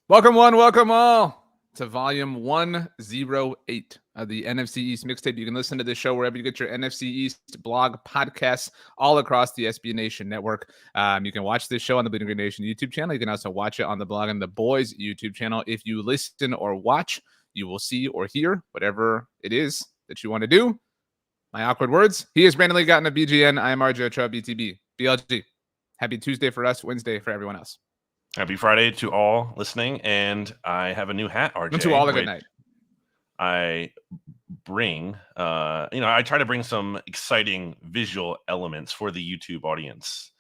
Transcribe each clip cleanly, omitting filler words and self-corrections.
Welcome one, welcome all to volume 108 of the NFC East Mixtape. You can listen to this show wherever you get your NFC East blog podcasts all across the SB Nation network. You can watch this show on the Bleeding Green Nation YouTube channel. You can also watch it on the Blog and the Boys YouTube channel. If you listen or watch, you will see or hear whatever it is that you want to do. My awkward words. He is randomly gotten a BGN. I am RJ Ochoa, BTB. BLG. Happy Tuesday for us, Wednesday for everyone else. Happy Friday to all listening, and I have a new hat, RJ. And to all a good night. I bring, I try to bring some exciting visual elements for the YouTube audience,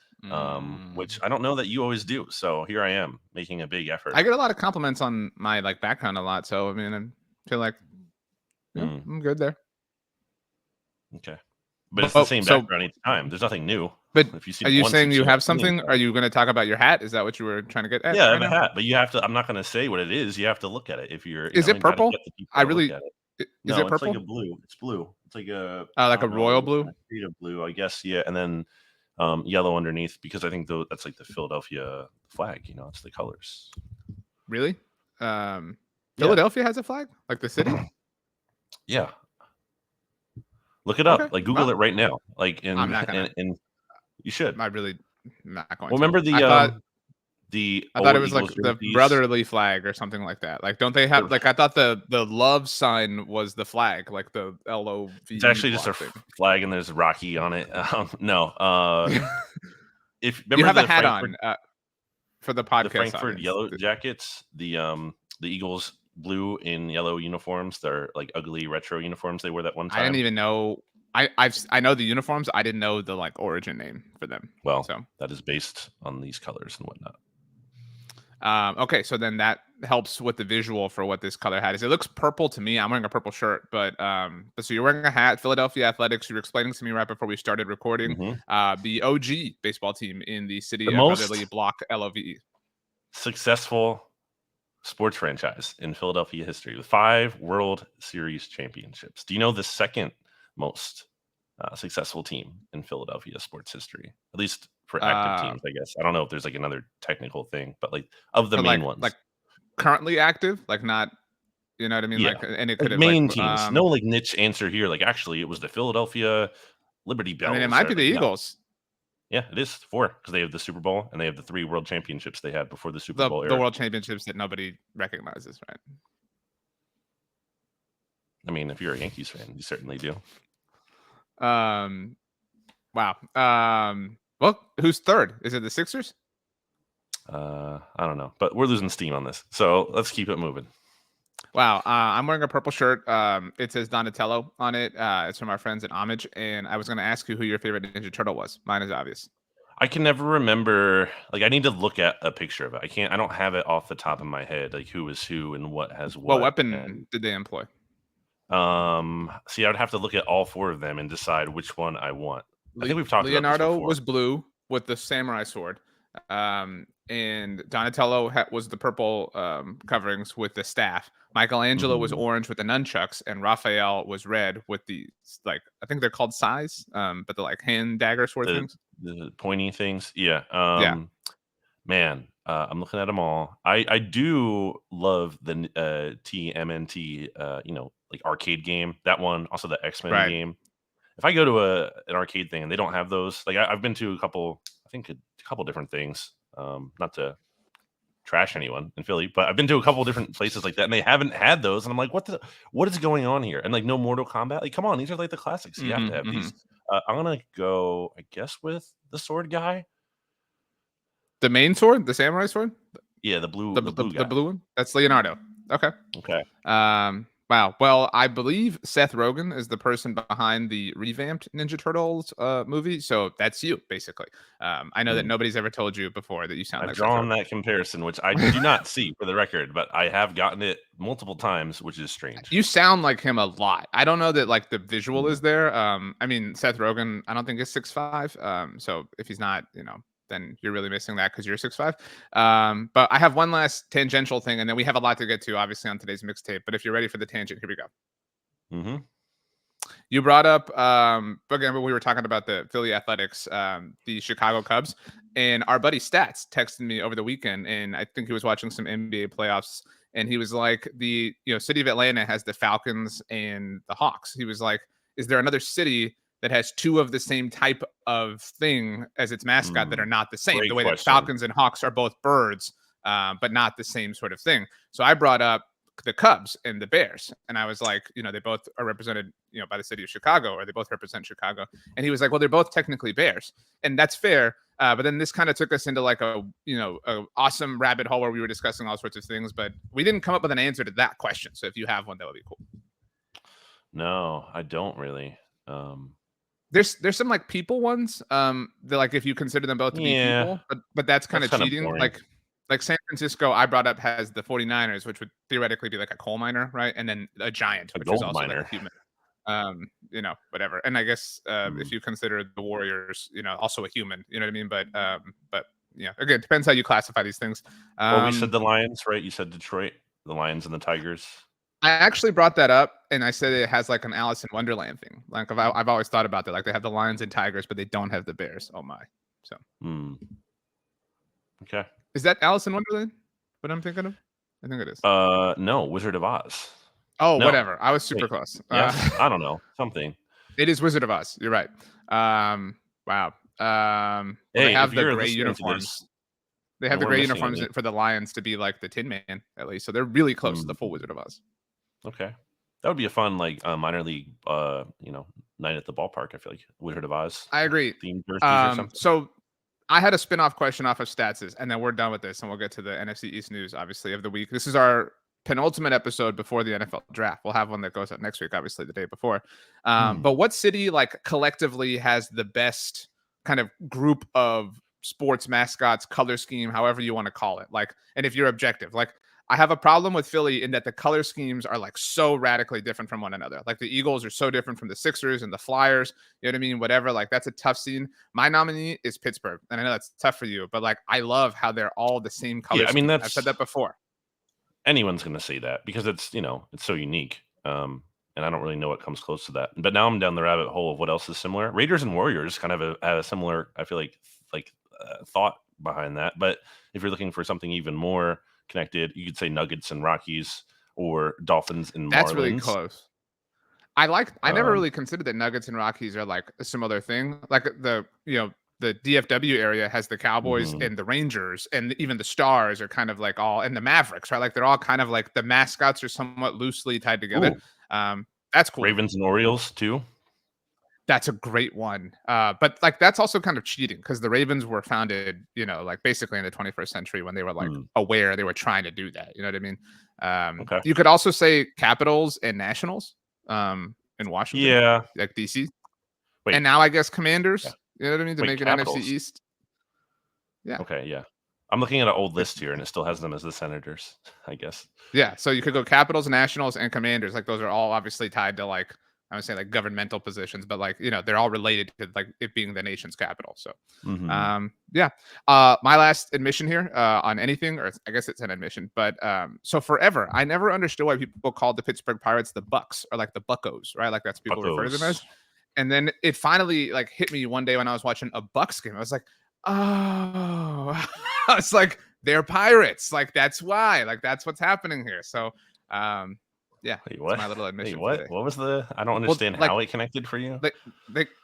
which I don't know that you always do. So here I am making a big effort. I get a lot of compliments on my background a lot, so I mean, I feel like I'm good there. Okay, but it's the same background each time. There's nothing new. But if you see, are you saying you have something? Are you going to talk about your hat? Is that what you were trying to get at? Yeah, I have a hat, but you have to. I'm not going to say what it is. You have to look at it. If you're, is it purple? I really. Is it It's purple? like a blue. It's blue. It's like a royal blue. Shade of blue, I guess. Yeah, and then yellow underneath, because I think that's like the Philadelphia flag. You know, it's the colors. Really? Philadelphia has a flag, like the city. Yeah. Look it up. Okay. Like Google it right now. Like I'm not gonna. And you should. I really not going. Well, remember I thought it was like the brotherly flag or something like that. Like, don't they have like? I thought the love sign was the flag, like the LOV. It's actually just a flag, and there's Rocky on it. No. If you have a hat on for the podcast, the Frankfurt Yellow Jackets, the Eagles blue in yellow uniforms. They're like ugly retro uniforms. They wore that one time. I didn't even know. I know the uniforms. I didn't know the like origin name for them. Well, so that is based on these colors and whatnot. Okay, so then that helps with the visual for what this color hat is. It looks purple to me. I'm wearing a purple shirt, but so you're wearing a hat. Philadelphia Athletics. You were explaining to me right before we started recording. The OG baseball team in the city of brotherly block LOVE. Successful sports franchise in Philadelphia history with 5 World Series championships. Do you know the second most successful team in Philadelphia sports history? At least for active teams, I guess. I don't know if there's like another technical thing, but like of the main ones. Like currently active, like not, you know what I mean? Yeah. Like, and it could have main teams. No like niche answer here. Like actually it was the Philadelphia Liberty Bells. I mean, it might be the Eagles. Yeah, it is 4 because they have the Super Bowl and they have the 3 World Championships they had before the Super Bowl era. The World Championships that nobody recognizes, right? I mean, if you're a Yankees fan, you certainly do. Wow. Well, who's third? Is it the Sixers? I don't know, but we're losing steam on this, so let's keep it moving. Wow. I'm wearing a purple shirt. It says Donatello on it. It's from our friends at Homage, and I was going to ask you who your favorite Ninja Turtle was. Mine is obvious. I can never remember. Like, I need to look at a picture of it. I don't have it off the top of my head. Like, who is who and what has what. What weapon did they employ? See, I would have to look at all 4 of them and decide which one I want. I think we've talked about this before. Leonardo was blue with the samurai sword. And Donatello was the purple coverings with the staff. Michelangelo was orange with the nunchucks, and Raphael was red with the I think they're called sais, but the like hand dagger sort of things. The pointy things. Yeah. Man, I'm looking at them all. I do love the TMNT, like arcade game. That one, also the X-Men game. If I go to an arcade thing and they don't have those, like I've been to a couple different things. Not to trash anyone in Philly, but I've been to a couple different places like that, and they haven't had those. And I'm like, what is going on here? And like, no Mortal Kombat. Like, come on, these are like the classics. You have to have these. I'm gonna go, I guess, with the sword guy. The main sword, the samurai sword. Yeah, the blue guy. The blue one. That's Leonardo. Okay. Wow. Well, I believe Seth Rogen is the person behind the revamped Ninja Turtles movie. So that's you, basically. I know that nobody's ever told you before that you sound like I've drawn that comparison, which I do not see for the record, but I have gotten it multiple times, which is strange. You sound like him a lot. I don't know that like the visual is there. I mean, Seth Rogen, I don't think is 6'5". So if he's not, then you're really missing that because you're 6'5". But I have one last tangential thing, and then we have a lot to get to, obviously, on today's mixtape. But if you're ready for the tangent, here we go. You brought up, again, when we were talking about the Philly Athletics, the Chicago Cubs. And our buddy Stats texted me over the weekend, and I think he was watching some NBA playoffs, and he was like, the city of Atlanta has the Falcons and the Hawks. He was like, is there another city that has two of the same type of thing as its mascot that are not the same? Great The way question. that Falcons and Hawks are both birds, but not the same sort of thing. So I brought up the Cubs and the Bears, and I was like, they both are represented, by the city of Chicago, or they both represent Chicago. And he was like, well, they're both technically Bears, and that's fair. But then this kind of took us into like a awesome rabbit hole where we were discussing all sorts of things, but we didn't come up with an answer to that question. So if you have one, that would be cool. No, I don't really. There's some like people ones. That like if you consider them both to be people, but that's kind of cheating. Like San Francisco, I brought up, has the 49ers, which would theoretically be like a coal miner, right? And then a giant, which is also like a human. Whatever. And I guess if you consider the Warriors, also a human, you know what I mean? But again, it depends how you classify these things. Well, we said the Lions, right? You said Detroit, the Lions and the Tigers. I actually brought that up, and I said it has like an Alice in Wonderland thing. Like I've always thought about that. Like they have the Lions and Tigers, but they don't have the Bears. Oh my! So okay, is that Alice in Wonderland? What I'm thinking of? I think it is. No, Wizard of Oz. Oh, no. Whatever. I was super close. Yes, I don't know, something. It is Wizard of Oz. You're right. Wow. They have the gray uniforms. They have the gray uniforms for the Lions to be like the Tin Man, at least. So they're really close to the full Wizard of Oz. Okay. That would be a fun, like, minor league, night at the ballpark. I feel like Wizard of Oz. I agree. Themed jerseys or something. So I had a spin-off question off of Stats, and then we're done with this, and we'll get to the NFC East news, obviously, of the week. This is our penultimate episode before the NFL draft. We'll have one that goes out next week, obviously, the day before. But what city, like, collectively has the best kind of group of sports mascots, color scheme, however you want to call it? Like, and if you're objective, like, I have a problem with Philly in that the color schemes are like so radically different from one another. Like the Eagles are so different from the Sixers and the Flyers. You know what I mean? Whatever. Like that's a tough scene. My nominee is Pittsburgh, and I know that's tough for you, but like I love how they're all the same color. Yeah, I mean, I've said that before. Anyone's going to say that because it's it's so unique. And I don't really know what comes close to that. But now I'm down the rabbit hole of what else is similar. Raiders and Warriors kind of have a similar, I feel like thought behind that. But if you're looking for something even more connected, you could say Nuggets and Rockies, or Dolphins and Marlins. That's really close. I never really considered that Nuggets and Rockies are like a similar thing. Like the DFW area has the Cowboys and the Rangers, and even the Stars are kind of like all, and the Mavericks, right? Like they're all kind of like the mascots are somewhat loosely tied together. That's cool. Ravens and Orioles too. That's a great one. But like that's also kind of cheating because the Ravens were founded, like basically in the 21st century when they were like aware they were trying to do that. You know what I mean? Okay. You could also say Capitals and Nationals in Washington. Yeah. Like DC. Wait. And now I guess Commanders. Yeah. You know what I mean? To make Capitals. An NFC East. Yeah. Okay. Yeah. I'm looking at an old list here and it still has them as the Senators, I guess. Yeah. So you could go Capitals, Nationals, and Commanders. Like those are all obviously tied to like, I would say like governmental positions, but like, they're all related to like it being the nation's capital. So, yeah. My last admission here on anything, or I guess it's an admission, but so forever, I never understood why people called the Pittsburgh Pirates the Bucks or like the Buccos, right? Like that's what people refer to them as. And then it finally like hit me one day when I was watching a Bucks game. I was like, oh, I was like, they're Pirates. Like that's why, like that's what's happening here. So, yeah. Wait, what? My little admission. Wait, what? Today. What was the? I don't understand how it connected for you.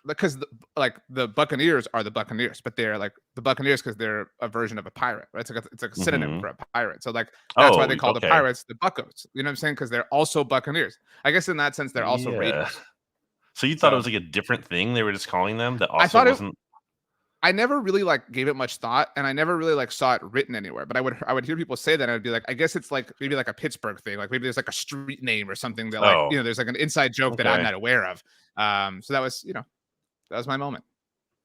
Because the Buccaneers are the Buccaneers, but they're like the Buccaneers because they're a version of a pirate, right? It's like a synonym for a pirate. So like that's why they call the Pirates the Buccos. You know what I'm saying? Because they're also Buccaneers. I guess in that sense they're also Raiders. So you thought it was like a different thing? They were just calling them that also wasn't. I never really like gave it much thought, and I never really like saw it written anywhere. But I would hear people say that, and I'd be like, I guess it's like maybe like a Pittsburgh thing, like maybe there's like a street name or something that like there's like an inside joke that I'm not aware of. So that was that was my moment.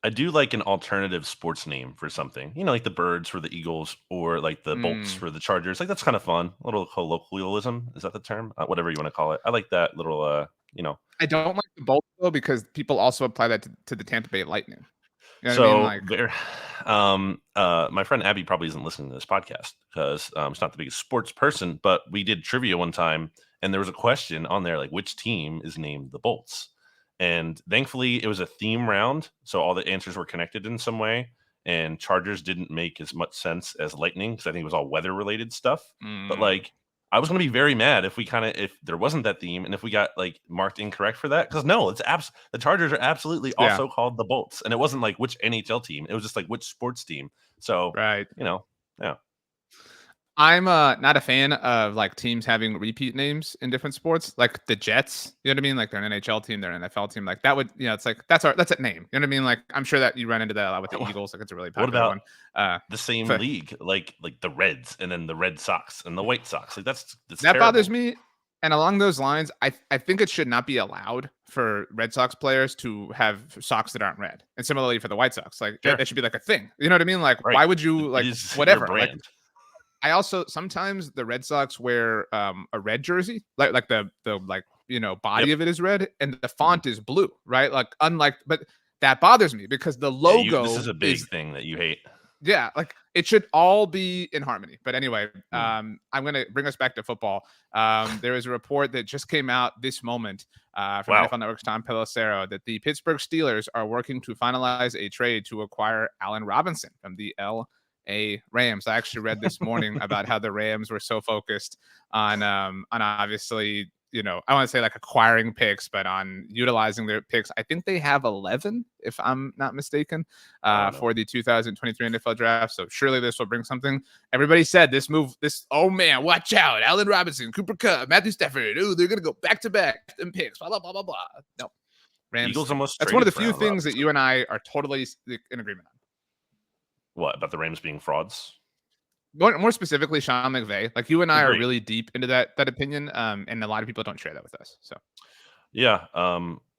I do like an alternative sports name for something, like the Birds for the Eagles, or like the Bolts for the Chargers. Like that's kind of fun. A little colloquialism, is that the term? Whatever you want to call it. I like that little. I don't like the Bolts though because people also apply that to the Tampa Bay Lightning. You know I mean? My friend Abby probably isn't listening to this podcast because she's not the biggest sports person, but we did trivia one time and there was a question on there, like which team is named the Bolts? And thankfully it was a theme round. So all the answers were connected in some way. and Chargers didn't make as much sense as Lightning because I think it was all weather related stuff. But like, I was going to be very mad if if there wasn't that theme and if we got like marked incorrect for that. Because no, the Chargers are absolutely also called the Bolts, and it wasn't like which NHL team. It was just like which sports team. So right. Yeah. I'm not a fan of like teams having repeat names in different sports, like the Jets. You know what I mean? Like they're an NHL team, they're an NFL team. Like that would, it's like that's a name. You know what I mean? Like I'm sure that you run into that a lot with the Eagles. Like it's a really What popular about one. the same league, like the Reds and then the Red Sox and the White Sox? Like that's that terrible. bothers me. And along those lines, I think it should not be allowed for Red Sox players to have socks that aren't red. And similarly for the White Sox, like that should be like a thing. You know what I mean? Like why would you like whatever? Like I also sometimes the Red Sox wear a red jersey, like the like body of it is red and the font is blue, right? Like but that bothers me because the logo this is a big thing that you hate. Yeah, like it should all be in harmony. But anyway, I'm going to bring us back to football. There is a report that just came out this moment from NFL Network's Tom Pelissero that the Pittsburgh Steelers are working to finalize a trade to acquire Allen Robinson from the LA Rams. I actually read this morning about how the Rams were so focused on obviously, I want to say like acquiring picks, but on utilizing their picks. I think they have 11, if I'm not mistaken, for the 2023 NFL draft. So surely this will bring something. Everybody said oh man, watch out. Allen Robinson, Cooper Kupp, Matthew Stafford. Oh, they're going to go back to back and picks, blah, blah, blah, blah, blah. No. Rams. Eagles almost that's one of the few things that you and I are totally in agreement on. What about the Rams being frauds? More specifically, Sean McVay. Like you and I are really deep into that opinion, and a lot of people don't share that with us. So, yeah.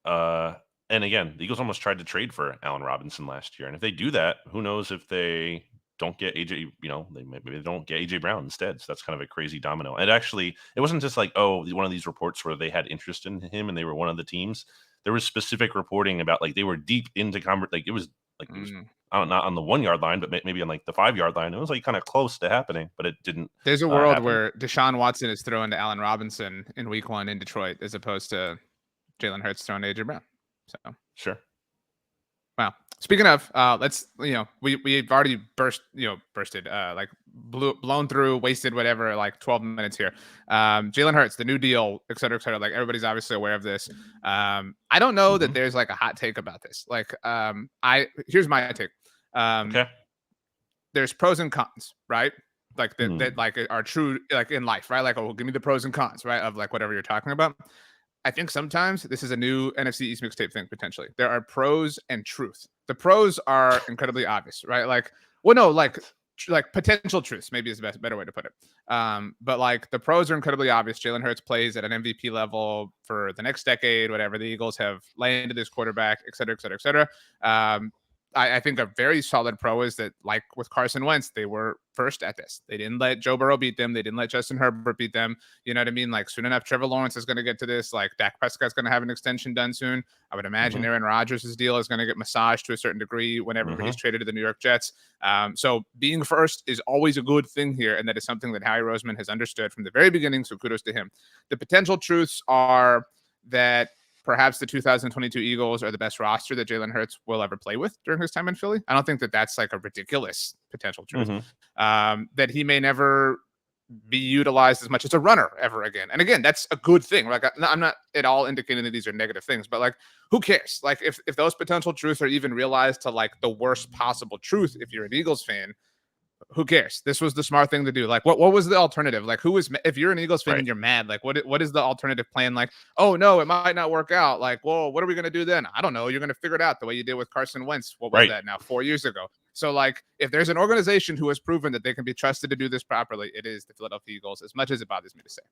And again, the Eagles almost tried to trade for Allen Robinson last year, and if they do that, who knows if they don't get AJ? Maybe they don't get AJ Brown instead. So that's kind of a crazy domino. And actually, it wasn't just like one of these reports where they had interest in him and they were one of the teams. There was specific reporting about like they were deep into it was not on the 1 yard line, but maybe on like the 5 yard line. It was like kind of close to happening, but it didn't. There's a world where Deshaun Watson is throwing to Allen Robinson in week 1 in Detroit, as opposed to Jalen Hurts throwing to AJ Brown. So sure. Wow. Speaking of, let's we've already bursted, like blown through, wasted whatever, like 12 minutes here. Jalen Hurts, the new deal, et cetera, et cetera. Like everybody's obviously aware of this. I don't know that there's like a hot take about this. Like, here's my take. Okay. There's pros and cons, right? Like that like are true, like in life, right? Like, give me the pros and cons, right? Of like whatever you're talking about. I think sometimes this is a new NFC East Mixtape thing, potentially. There are pros and truth. The pros are incredibly obvious, right? Like, like potential truths, maybe is the better way to put it. But like the pros are incredibly obvious. Jalen Hurts plays at an MVP level for the next decade, whatever. The Eagles have landed this quarterback, et cetera, et cetera, et cetera. I think a very solid pro is that, like with Carson Wentz, they were first at this. They didn't let Joe Burrow beat them. They didn't let Justin Herbert beat them. You know what I mean? Like soon enough, Trevor Lawrence is going to get to this. Like Dak Prescott's going to have an extension done soon. I would imagine Aaron Rodgers' deal is going to get massaged to a certain degree whenever he's traded to the New York Jets. So being first is always a good thing here, and that is something that Howie Roseman has understood from the very beginning. So kudos to him. The potential truths are that perhaps the 2022 Eagles are the best roster that Jalen Hurts will ever play with during his time in Philly. I don't think that that's like a ridiculous potential truth. That he may never be utilized as much as a runner ever again. And again, that's a good thing. Like I'm not at all indicating that these are negative things, but like who cares? Like if those potential truths are even realized to like the worst possible truth, if you're an Eagles fan, who cares? This was the smart thing to do. Like, what was the alternative? Like, if you're an Eagles fan and you're mad, like, what is the alternative plan? Like, oh no, it might not work out. Like, well, what are we gonna do then? I don't know. You're gonna figure it out the way you did with Carson Wentz. What was that now? 4 years ago. So, like, if there's an organization who has proven that they can be trusted to do this properly, it is the Philadelphia Eagles. As much as it bothers me to say.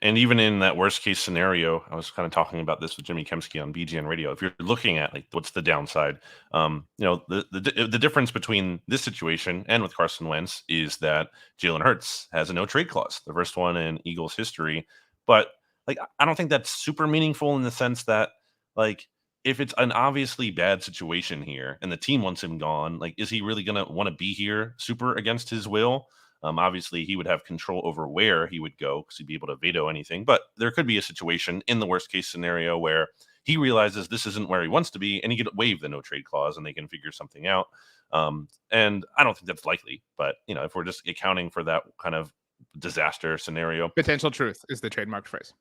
And even in that worst case scenario, I was kind of talking about this with Jimmy Kempski on BGN Radio. If you're looking at like what's the downside, the difference between this situation and with Carson Wentz is that Jalen Hurts has a no trade clause, the first one in Eagles history. But like, I don't think that's super meaningful in the sense that like if it's an obviously bad situation here and the team wants him gone, like is he really going to want to be here super against his will? Obviously, he would have control over where he would go because he'd be able to veto anything. But there could be a situation in the worst case scenario where he realizes this isn't where he wants to be and he could waive the no trade clause and they can figure something out. And I don't think that's likely, but if we're just accounting for that kind of disaster scenario, potential truth is the trademark phrase.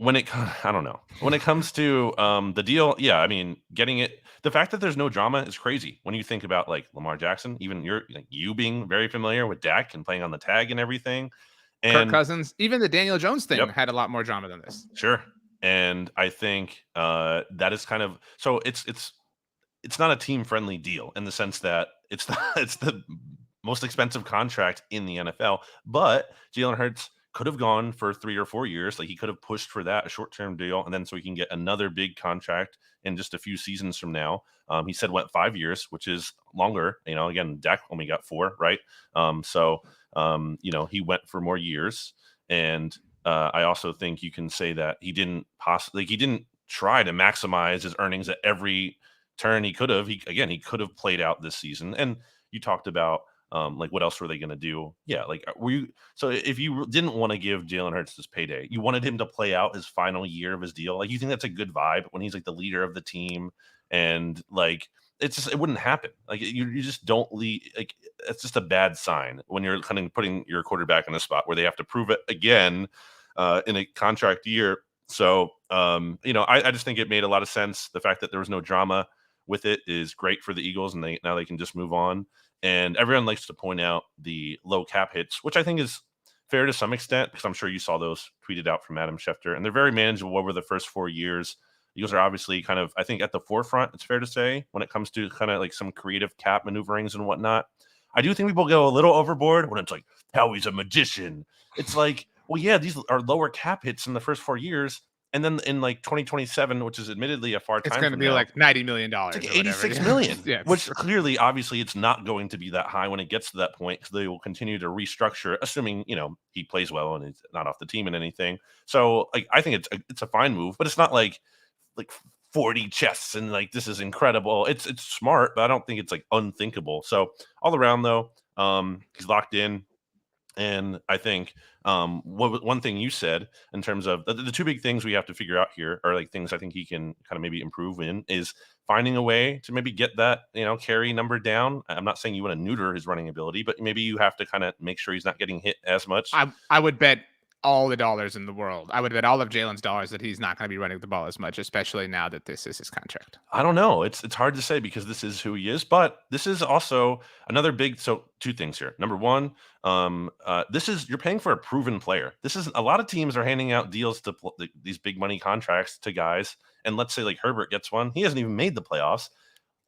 I don't know. When it comes to the deal, yeah, I mean, getting it. The fact that there's no drama is crazy when you think about like Lamar Jackson. Even you being very familiar with Dak and playing on the tag and everything, Kirk and Cousins, even the Daniel Jones thing yep, had a lot more drama than this. sure. And I think that is kind of so. It's not a team friendly deal in the sense that it's the most expensive contract in the NFL. But Jalen Hurts could have gone for 3 or 4 years. Like he could have pushed for that, a short term deal, and then so he can get another big contract in just a few seasons from now. He said went 5 years, which is longer. Again, Dak only got 4, right? He went for more years, and I also think you can say that he didn't try to maximize his earnings at every turn. He could have. He could have played out this season. And you talked about like what else were they going to do? Yeah, like so if you didn't want to give Jalen Hurts this payday, you wanted him to play out his final year of his deal. Like you think that's a good vibe when he's like the leader of the team, and like it wouldn't happen. Like you just don't leave. Like it's just a bad sign when you're kind of putting your quarterback in a spot where they have to prove it again in a contract year. So I just think it made a lot of sense. The fact that there was no drama with it is great for the Eagles, and now they can just move on. And everyone likes to point out the low cap hits, which I think is fair to some extent, because I'm sure you saw those tweeted out from Adam Schefter, and they're very manageable over the first 4 years. Eagles are obviously kind of, I think, at the forefront, it's fair to say, when it comes to kind of like some creative cap maneuverings and whatnot. I do think people go a little overboard when it's like, Howie's a magician. It's like, well, yeah, these are lower cap hits in the first 4 years. And then in like 2027, which is admittedly a far time, it's going to be like $90 million, it's like 86 million, yeah, which clearly, obviously, it's not going to be that high when it gets to that point, because they will continue to restructure, assuming he plays well and he's not off the team and anything. So, like, I think it's a fine move, but it's not like 40 chests and like this is incredible. It's smart, but I don't think it's like unthinkable. So all around though, he's locked in. And I think one thing you said in terms of the two big things we have to figure out here are like things I think he can kind of maybe improve in is finding a way to maybe get that carry number down. I'm not saying you want to neuter his running ability, but maybe you have to kind of make sure he's not getting hit as much. I would bet all the dollars in the world. I would bet all of Jalen's dollars that he's not going to be running the ball as much, especially now that this is his contract. I don't know. It's hard to say because this is who he is, but this is also another big. So two things here. Number one, you're paying for a proven player. This is a lot of teams are handing out deals to these big money contracts to guys, and let's say like Herbert gets one. He hasn't even made the playoffs.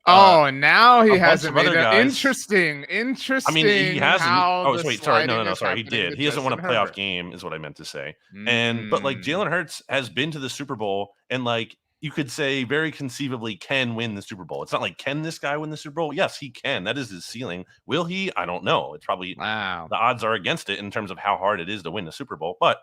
And now he hasn't made it. Interesting. I mean, he hasn't. Oh, wait, sorry. No, sorry. He did. He hasn't won a playoff game, is what I meant to say. But like Jalen Hurts has been to the Super Bowl, and like you could say very conceivably can win the Super Bowl. It's not like, can this guy win the Super Bowl? Yes, he can. That is his ceiling. Will he? I don't know. It's probably the odds are against it in terms of how hard it is to win the Super Bowl, but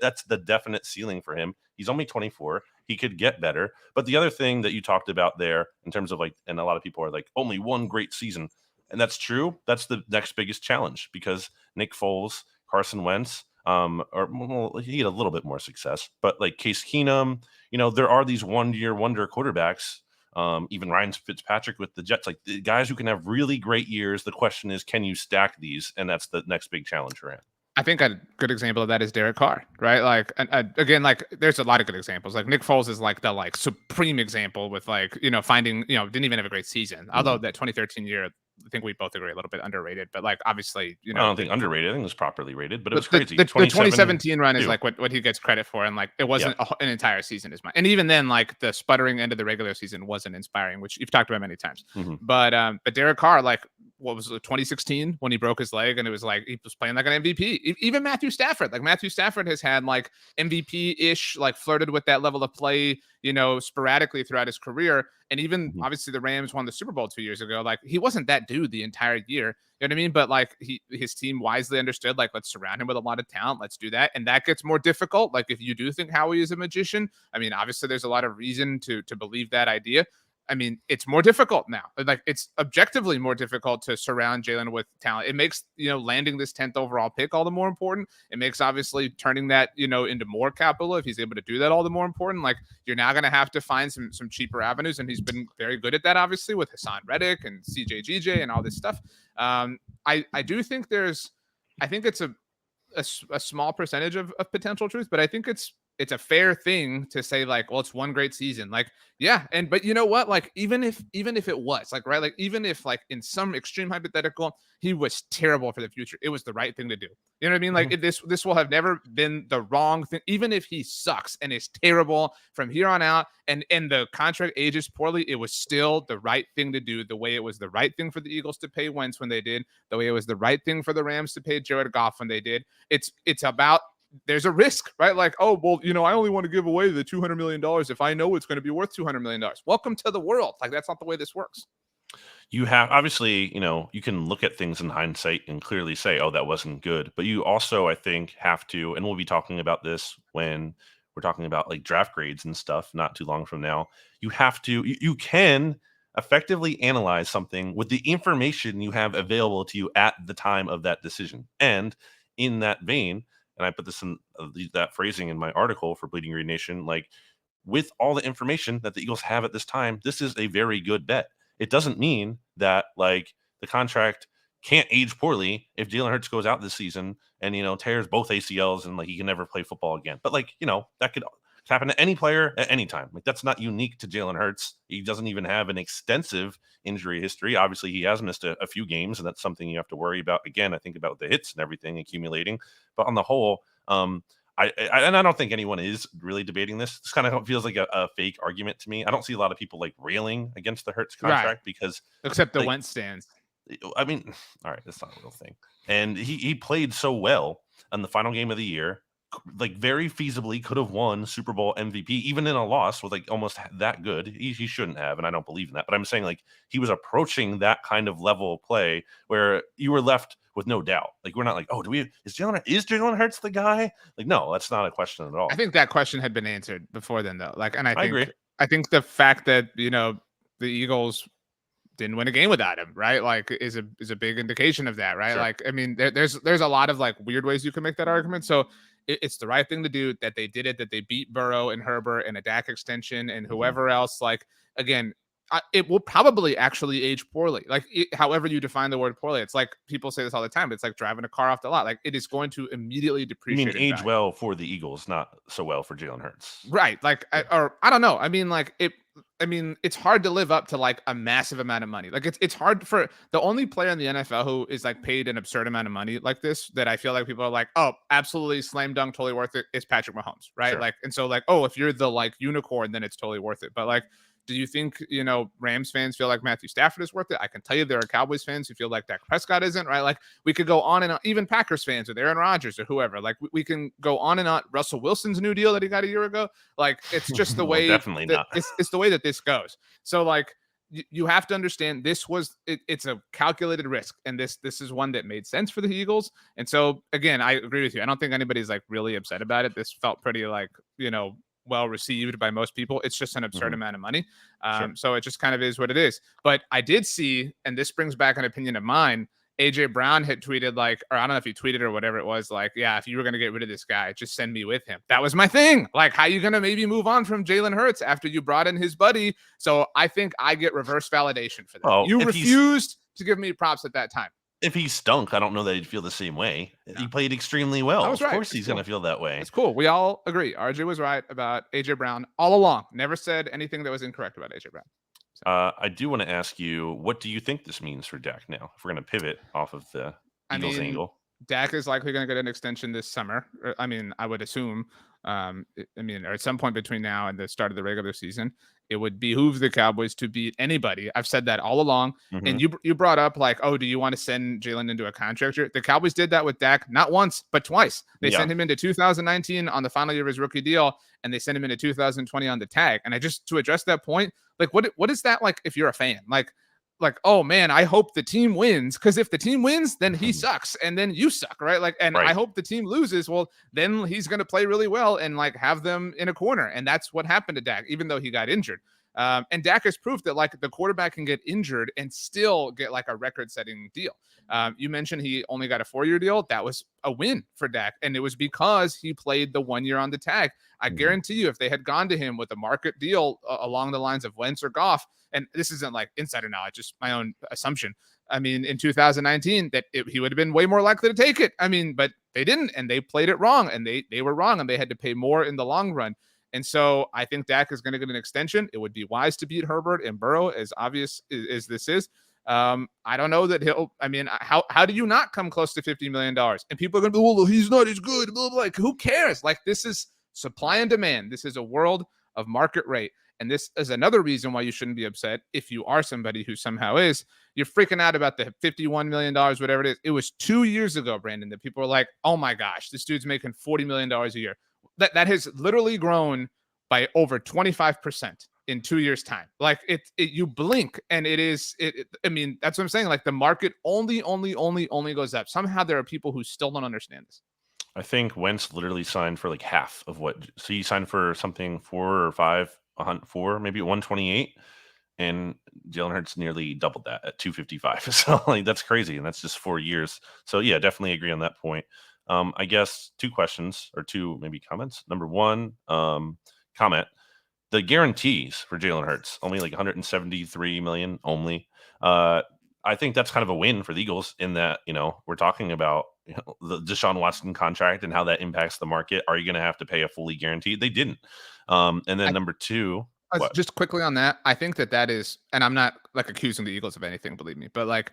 that's the definite ceiling for him. He's only 24. He could get better. But the other thing that you talked about there in terms of like, and a lot of people are like, only one great season. And that's true. That's the next biggest challenge because Nick Foles, Carson Wentz, he had a little bit more success, but like Case Keenum, there are these 1-year wonder quarterbacks. Even Ryan Fitzpatrick with the Jets, like the guys who can have really great years. The question is, can you stack these? And that's the next big challenge for him. I think a good example of that is Derek Carr, right? Like, again, like there's a lot of good examples. Like Nick Foles is like the supreme example with finding, didn't even have a great season. Although that 2013 year, I think we both agree a little bit underrated, but like obviously, I don't think underrated. I think it was properly rated, but it was crazy. The 2017 run is like what he gets credit for, and like it wasn't an entire season is mine. And even then, like the sputtering end of the regular season wasn't inspiring, which you've talked about many times. But Derek Carr, like what was it, 2016 when he broke his leg, and it was like he was playing like an MVP. Even Matthew Stafford has had like MVP-ish, like flirted with that level of play, sporadically throughout his career. And even obviously the Rams won the Super Bowl 2 years ago. Like he wasn't that dude the entire year. You know what I mean? But like his team wisely understood, like, let's surround him with a lot of talent. Let's do that. And that gets more difficult. Like if you do think Howie is a magician, I mean, obviously there's a lot of reason to believe that idea. I mean, it's more difficult now. Like, it's objectively more difficult to surround Jalen with talent. It makes, landing this 10th overall pick all the more important. It makes, obviously, turning that, into more capital, if he's able to do that, all the more important. Like, you're now going to have to find some cheaper avenues, and he's been very good at that, obviously, with Hassan Reddick and CJGJ and all this stuff. I do think I think it's a small percentage of potential truth, but I think it's a fair thing to say, like, well, it's one great season. Like, yeah. But you know what? Like, even if it was like, right, like, even if, like, in some extreme hypothetical, he was terrible for the future, it was the right thing to do. You know what I mean? Like, this will have never been the wrong thing. Even if he sucks and is terrible from here on out, and the contract ages poorly, it was still the right thing to do. The way it was the right thing for the Eagles to pay Wentz when they did, the way it was the right thing for the Rams to pay Jared Goff when they did. It's about, there's a risk, right? Like, oh, well, I only want to give away the $200 million if I know it's going to be worth $200 million. Welcome to the world. Like, that's not the way this works. You have, obviously, you can look at things in hindsight and clearly say, oh, that wasn't good. But you also, I think, have to, and we'll be talking about this when we're talking about, like, draft grades and stuff not too long from now. You have to, you can effectively analyze something with the information you have available to you at the time of that decision. And in that vein, and I put this in that phrasing in my article for Bleeding Green Nation, like, with all the information that the Eagles have at this time, this is a very good bet. It doesn't mean that, like, the contract can't age poorly if Jalen Hurts goes out this season and, tears both ACLs and, like, he can never play football again. But, like, that could happen to any player at any time. Like, that's not unique to Jalen Hurts. He doesn't even have an extensive injury history. Obviously, he has missed a few games, and that's something you have to worry about. Again, I think about the hits and everything accumulating. But on the whole, I don't think anyone is really debating this. This kind of feels like a fake argument to me. I don't see a lot of people, like, railing against the Hurts contract, right, because except the Wentz stands. I mean, all right, that's not a real thing. And he played so well in the final game of the year, like, very feasibly could have won Super Bowl MVP, even in a loss, with, like, almost that good. He shouldn't have, and I don't believe in that. But I'm saying, like, he was approaching that kind of level of play where you were left with no doubt. Like, we're not like, oh, is Jalen Hurts the guy? Like, no, that's not a question at all. I think that question had been answered before then, though. Like, and I agree. I think the fact that, the Eagles didn't win a game without him, right, like, is a big indication of that, right? Sure. Like, I mean, there's a lot of, like, weird ways you can make that argument. So it's the right thing to do that they did it, that they beat Burrow and Herbert and a Dak extension and whoever else. Like, again, it will probably actually age poorly. Like, however you define the word poorly, it's like, people say this all the time, but it's like driving a car off the lot. Like, it is going to immediately depreciate. You mean age well for the Eagles, not so well for Jalen Hurts, right? Like, I don't know. I mean, like, it's hard to live up to, like, a massive amount of money. Like, it's hard for the only player in the NFL who is, like, paid an absurd amount of money like this, that I feel like people are like, oh, absolutely slam dunk, totally worth it, is Patrick Mahomes, right? Sure. Like, and so, like, oh, if you're the, like, unicorn, then it's totally worth it. But, like, do you think, Rams fans feel like Matthew Stafford is worth it? I can tell you there are Cowboys fans who feel like Dak Prescott isn't, right? Like, we could go on and on, even Packers fans with Aaron Rodgers or whoever. Like, we can go on and on. Russell Wilson's new deal that he got a year ago. Like, it's just the way definitely not. It's the way that this goes. So, like, you have to understand this was it's a calculated risk, and this is one that made sense for the Eagles. And so, again, I agree with you. I don't think anybody's, like, really upset about it. This felt pretty, like, well received by most people. It's just an absurd amount of money. Sure. So it just kind of is what it is. But I did see, and this brings back an opinion of mine, AJ Brown had tweeted, like, or I don't know if he tweeted or whatever it was, like, yeah, if you were going to get rid of this guy, just send me with him. That was my thing. Like, how you going to maybe move on from Jalen Hurts after you brought in his buddy? So I think I get reverse validation for that. Oh, you refused to give me props at that time. If he stunk, I don't know that he'd feel the same way. No. He played extremely well. Of course he's going to feel that way. It's cool. We all agree. RJ was right about AJ Brown all along. Never said anything that was incorrect about AJ Brown. So. I do want to ask you, what do you think this means for Dak now? If we're going to pivot off of the Eagles angle. Dak is likely going to get an extension this summer. I mean, I would assume, or at some point between now and the start of the regular season. It would behoove the Cowboys to beat anybody. I've said that all along. Mm-hmm. And you brought up, like, oh, do you want to send Jalen into a contract year? The Cowboys did that with Dak, not once, but twice. They sent him into 2019 on the final year of his rookie deal, and they sent him into 2020 on the tag. And to address that point, like, what is that like if you're a fan? Like, oh man, I hope the team wins, because if the team wins, then he sucks, and then you suck, right? Like, and right. I hope the team loses. Well, then he's going to play really well and, like, have them in a corner, and that's what happened to Dak, even though he got injured. And Dak has proved that like the quarterback can get injured and still get like a record-setting deal. You mentioned he only got a 4-year deal. That was a win for Dak, and it was because he played the 1 year on the tag. I guarantee you, if they had gone to him with a market deal along the lines of Wentz or Goff, and this isn't like insider knowledge, just my own assumption. I mean, in 2019, he would have been way more likely to take it. I mean, but they didn't, and they played it wrong, and they were wrong, and they had to pay more in the long run. And so I think Dak is going to get an extension. It would be wise to beat Herbert and Burrow, as obvious as this is. I don't know that he'll. I mean, how do you not come close to $50 million? And people are going to be, well, he's not as good. Blah, blah, like, who cares? Like, this is supply and demand. This is a world of market rate. And this is another reason why you shouldn't be upset if you are somebody who somehow is. You're freaking out about the $51 million, whatever it is. It was 2 years ago, Brandon, that people were like, oh my gosh, this dude's making $40 million a year. That has literally grown by over 25% in 2 years' time. Like you blink and it is. I mean, that's what I'm saying. Like the market only goes up. Somehow there are people who still don't understand this. I think Wentz literally signed for like half of what. So he signed for something 4 or 5, maybe 128, and Jalen Hurts nearly doubled that at 255. So like that's crazy, and that's just 4 years. So yeah, definitely agree on that point. I guess two questions or two maybe comments. Number one, comment: the guarantees for Jalen Hurts only like 173 million only. I think that's kind of a win for the Eagles in that, we're talking about the Deshaun Watson contract and how that impacts the market. Are you going to have to pay a fully guaranteed? They didn't. And then number two, just quickly on that, I think that is, and I'm not like accusing the Eagles of anything, believe me, but like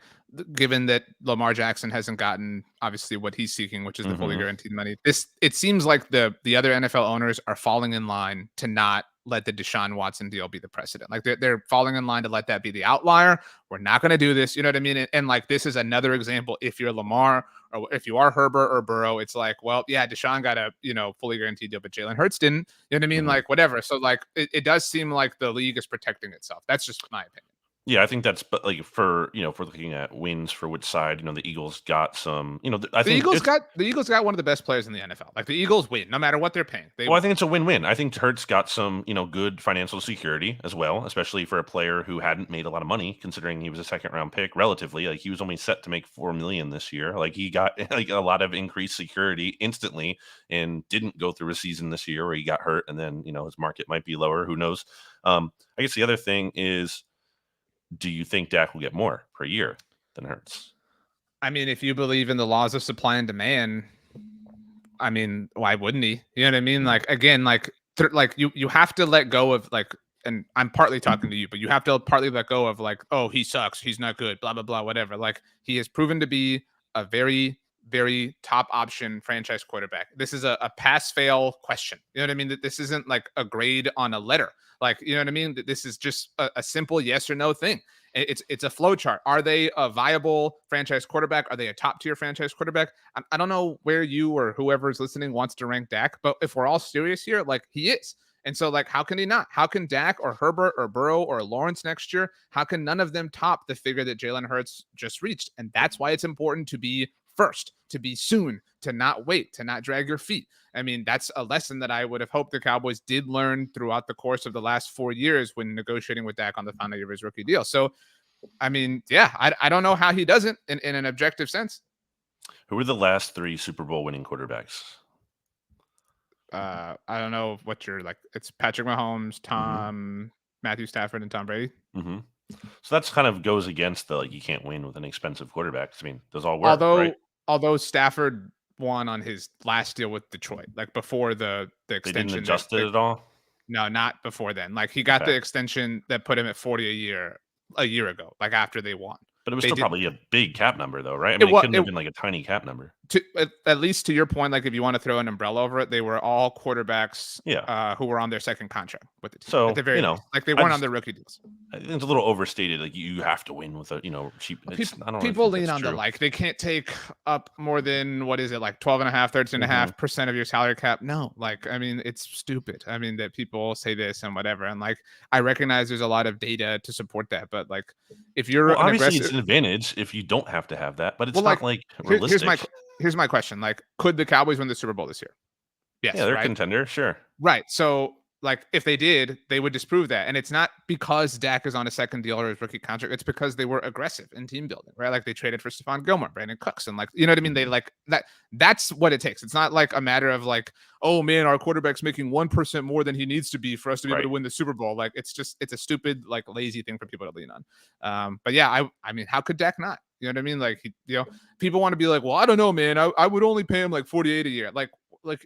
given that Lamar Jackson hasn't gotten obviously what he's seeking, which is the fully guaranteed money, it seems like the other NFL owners are falling in line to not let the Deshaun Watson deal be the precedent. Like they're falling in line to let that be the outlier. We're not going to do this. You know what I mean? And like, this is another example. If you're Lamar or if you are Herbert or Burrow, it's like, well, yeah, Deshaun got a, fully guaranteed deal, but Jalen Hurts didn't, you know what I mean? Like whatever. So like, it does seem like the league is protecting itself. That's just my opinion. Yeah, I think that's, but like for if we're looking at wins for which side, the Eagles got some, I think the Eagles got one of the best players in the NFL. Like the Eagles win no matter what they're paying. I think it's a win-win. I think Hurts got some, good financial security as well, especially for a player who hadn't made a lot of money, considering he was a second-round pick. Relatively, like he was only set to make $4 million this year. Like he got like a lot of increased security instantly, and didn't go through a season this year where he got hurt, and then his market might be lower. Who knows? I guess the other thing is, do you think Dak will get more per year than Hurts? I mean, if you believe in the laws of supply and demand, I mean, why wouldn't he? You know what I mean? Like, again, like you have to let go of like, and I'm partly talking to you, but you have to partly let go of like, oh, he sucks, he's not good, blah, blah, blah, whatever. Like he has proven to be a very, very top option franchise quarterback. This is a pass fail question. You know what I mean? That this isn't like a grade on a letter. Like, you know what I mean? This is just a simple yes or no thing. It's a flow chart. Are they a viable franchise quarterback? Are they a top tier franchise quarterback? I don't know where you or whoever is listening wants to rank Dak, but if we're all serious here, like he is. And so like, how can he not? How can Dak or Herbert or Burrow or Lawrence next year? How can none of them top the figure that Jalen Hurts just reached? And that's why it's important to be first, to be soon, to not wait, to not drag your feet. I mean, that's a lesson that I would have hoped the Cowboys did learn throughout the course of the last 4 years when negotiating with Dak on the final year of his rookie deal. So, I mean, yeah, I don't know how he doesn't in an objective sense. Who were the last 3 Super Bowl winning quarterbacks? I don't know what you're like. It's Patrick Mahomes, Matthew Stafford, and Tom Brady. So that's kind of goes against the like you can't win with an expensive quarterback. I mean, those all work. Although Stafford won on his last deal with Detroit, like before the extension. They didn't adjust it at all? No, not before then. Like he got the extension that put him at 40 a year ago, like after they won. But it was still probably a big cap number, though, right? I mean, it couldn't have been like a tiny cap number. At least to your point, like if you want to throw an umbrella over it, they were all quarterbers who were on their second contract with the team. So, at the very least. Like they weren't on their rookie deals. I think it's a little overstated. Like you have to win with a, cheap. People lean on the like they can't take up more than, what is it, like 12.5%, 13.5% of your salary cap. No, like, I mean, it's stupid. I mean, that people say this and whatever. And like, I recognize there's a lot of data to support that. But like, if you're obviously it's an advantage if you don't have to have that, but it's not like realistic. Here's my question. Like, could the Cowboys win the Super Bowl this year? Yes. Yeah, they're right? a contender. Sure. Right. So like if they did, they would disprove that. And it's not because Dak is on a second deal or his rookie contract. It's because they were aggressive in team building, right? Like they traded for Stephon Gilmore, Brandon Cooks, and like, you know what I mean? They like that. That's what it takes. It's not like a matter of like, oh man, our quarterback's making 1% more than he needs to be for us to be able to win the Super Bowl. Like it's a stupid, like lazy thing for people to lean on. But yeah, I mean, how could Dak not? You know what I mean? Like, people want to be like, well, I don't know, man. I would only pay him like 48 a year. Like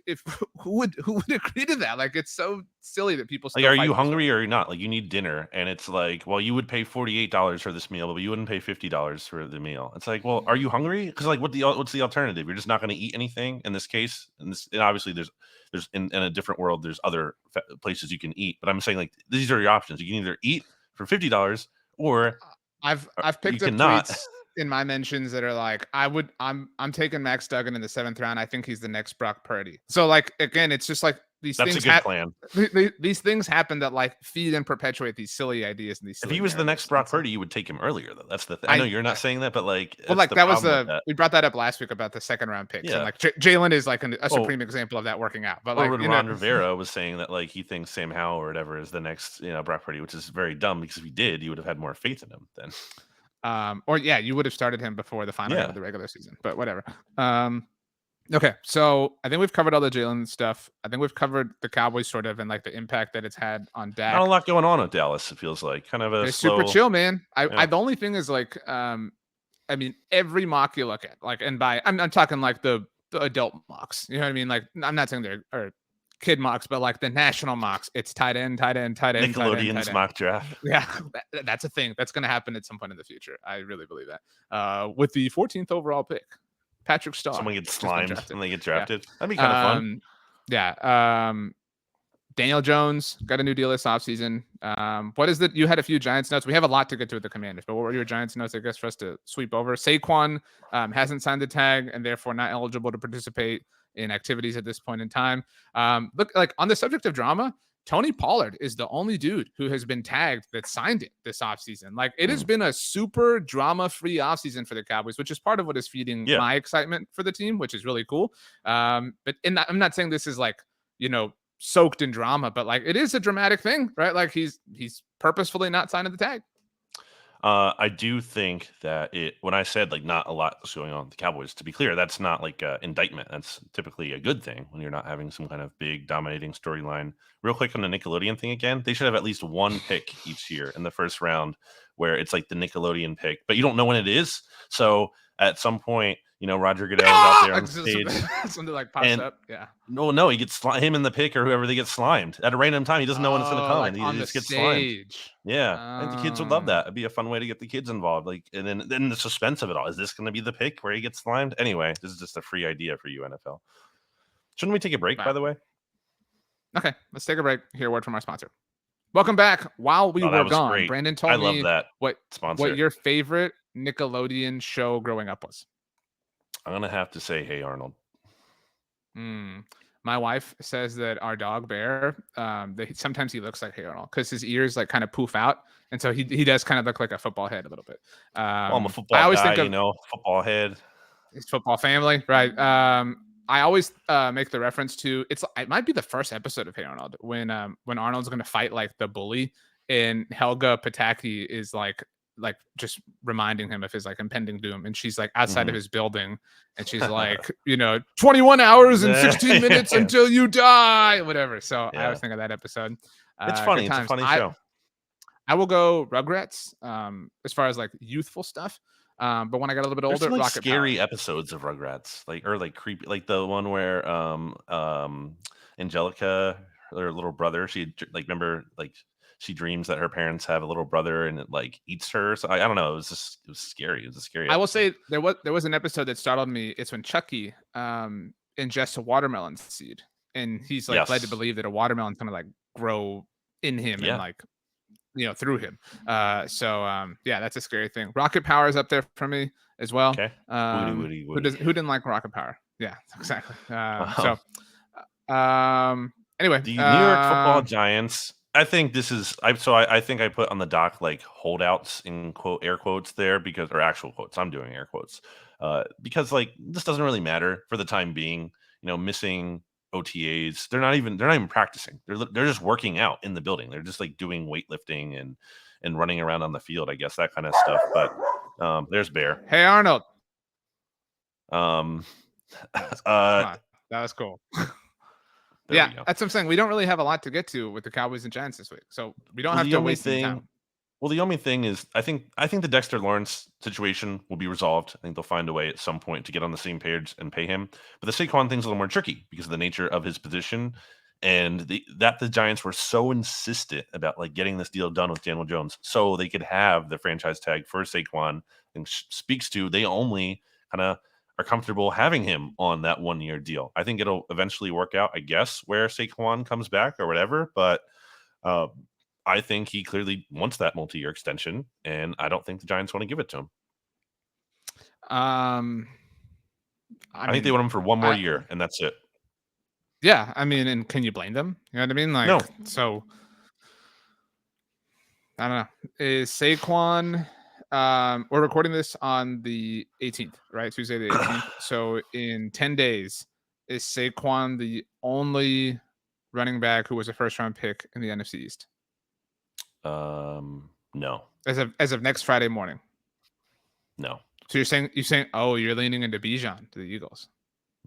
if who would agree to that? Like it's so silly that people like, are you hungry or not? Like you need dinner, and it's like, well, you would pay $48 for this meal, but you wouldn't pay $50 for the meal. It's like, well, are you hungry? Because like, what's the alternative? You're just not going to eat anything in this case. And obviously there's in a different world, there's other places you can eat. But I'm saying like these are your options. You can either eat for $50 or I've picked up tweets in my mentions that are like, I'm taking Max Duggan in the 7th round. I think he's the next Brock Purdy. So like, again, it's just like these That's things. That's a good plan. These things happen that like feed and perpetuate these silly ideas and these. If he was the next Brock Purdy, you would take him earlier though. That's the thing. I know you're not saying that, but like, well, like that was we brought that up last week about the 2nd round picks. Yeah. And like Jalen is like a supreme example of that working out. But like, Ron Rivera was saying that like he thinks Sam Howell or whatever is the next, Brock Purdy, which is very dumb because if he did, you would have had more faith in him then. Or yeah, you would have started him before the final game of the regular season, but whatever. Okay, so I think we've covered all the Jalen stuff. I think we've covered the Cowboys sort of and like the impact that it's had on Dak. Not a lot going on at Dallas. It feels like kind of a slow... super chill, man. I the only thing is like, I mean, every mock you look at, like, and by I'm talking like the adult mocks. You know what I mean? Like, I'm not saying they're kid mocks, but like the national mocks, it's tight end. Nickelodeon's mock draft. Yeah, that's a thing. That's going to happen at some point in the future. I really believe that. With the 14th overall pick, Patrick Starr. Someone gets slimed and they get drafted. That'd be kind of fun. Yeah. Daniel Jones got a new deal this offseason. What is you had a few Giants notes. We have a lot to get to with the Commanders, but what were your Giants notes, I guess, for us to sweep over? Saquon hasn't signed the tag and therefore not eligible to participate in activities at this point in time. Look, like on the subject of drama, Tony Pollard is the only dude who has been tagged that signed it this offseason. Like it has been a super drama-free offseason for the Cowboys, which is part of what is feeding my excitement for the team, which is really cool. But I'm not saying this is like, soaked in drama, but like it is a dramatic thing, right? Like he's purposefully not signing the tag. I do think that when I said like not a lot is going on with the Cowboys, to be clear, that's not like an indictment. That's typically a good thing when you're not having some kind of big dominating storyline. Real quick on the Nickelodeon thing again, they should have at least one pick each year in the first round where it's like the Nickelodeon pick, but you don't know when it is. So at some point, Roger Goodell is out there on stage. Something like pops up. Yeah. No, he gets him in the pick or whoever they get slimed at a random time. He doesn't know when it's going to come, and he just gets slimed. Yeah, I think the kids would love that. It'd be a fun way to get the kids involved. Like, and then the suspense of it all. Is this going to be the pick where he gets slimed? Anyway, this is just a free idea for you, NFL. Shouldn't we take a break, by the way? Okay, let's take a break. Hear a word from our sponsor. Welcome back. While we were gone, great. Brandon told me what your favorite Nickelodeon show growing up was. I'm going to have to say, Hey Arnold. My wife says that our dog Bear, sometimes he looks like Hey Arnold because his ears like kind of poof out. And so he does kind of look like a football head a little bit. I'm a football guy, football head. It's football family, right? I always make the reference to it might be the first episode of Hey Arnold when Arnold's going to fight like the bully and Helga Pataki is like just reminding him of his like impending doom, and she's like outside of his building and she's like 21 hours and 16 minutes until you die, whatever. So I always think of that episode. It's funny. It's a funny show. I will go Rugrats as far as like youthful stuff, but when I got a little bit older, there's some, Rocket scary Power. episodes of Rugrats, like creepy, like the one where Angelica, her little brother, she remember she dreams that her parents have a little brother and it like eats her. So I don't know. It was scary. It was a scary episode. I will say there was an episode that startled me. It's when Chucky ingests a watermelon seed and he's like led to believe that a watermelon's gonna like grow in him and like through him. So that's a scary thing. Rocket Power is up there for me as well. Okay. Woody. Who didn't like Rocket Power? Yeah, exactly. Anyway, the New York Football Giants. I think this is I think I put on the doc like holdouts in air quotes there or actual quotes. I'm doing air quotes because like this doesn't really matter for the time being. Missing OTAs. They're not even practicing. They're just working out in the building. They're just like doing weightlifting and running around on the field, I guess, that kind of stuff. But there's Bear. Hey, Arnold. Um, that was cool. Yeah, that's what I'm saying. We don't really have a lot to get to with the Cowboys and Giants this week, so we don't have to waste any time. Well, the only thing is, I think the Dexter Lawrence situation will be resolved. I think they'll find a way at some point to get on the same page and pay him. But the Saquon thing's a little more tricky because of the nature of his position, and the Giants were so insistent about like getting this deal done with Daniel Jones so they could have the franchise tag for Saquon, and speaks to they only kind of are comfortable having him on that 1-year deal. I think it'll eventually work out, I guess, where Saquon comes back or whatever. But I think he clearly wants that multi-year extension, and I don't think the Giants want to give it to him. I think they want him for one more year, and that's it. Yeah, I mean, and can you blame them? You know what I mean? Like, no. So I don't know. Is Saquon? We're recording this on the 18th, right? Tuesday the 18th. So in 10 days, is Saquon the only running back who was a first-round pick in the NFC East? No. As of next Friday morning. No. So you're saying you're leaning into Bijan to the Eagles.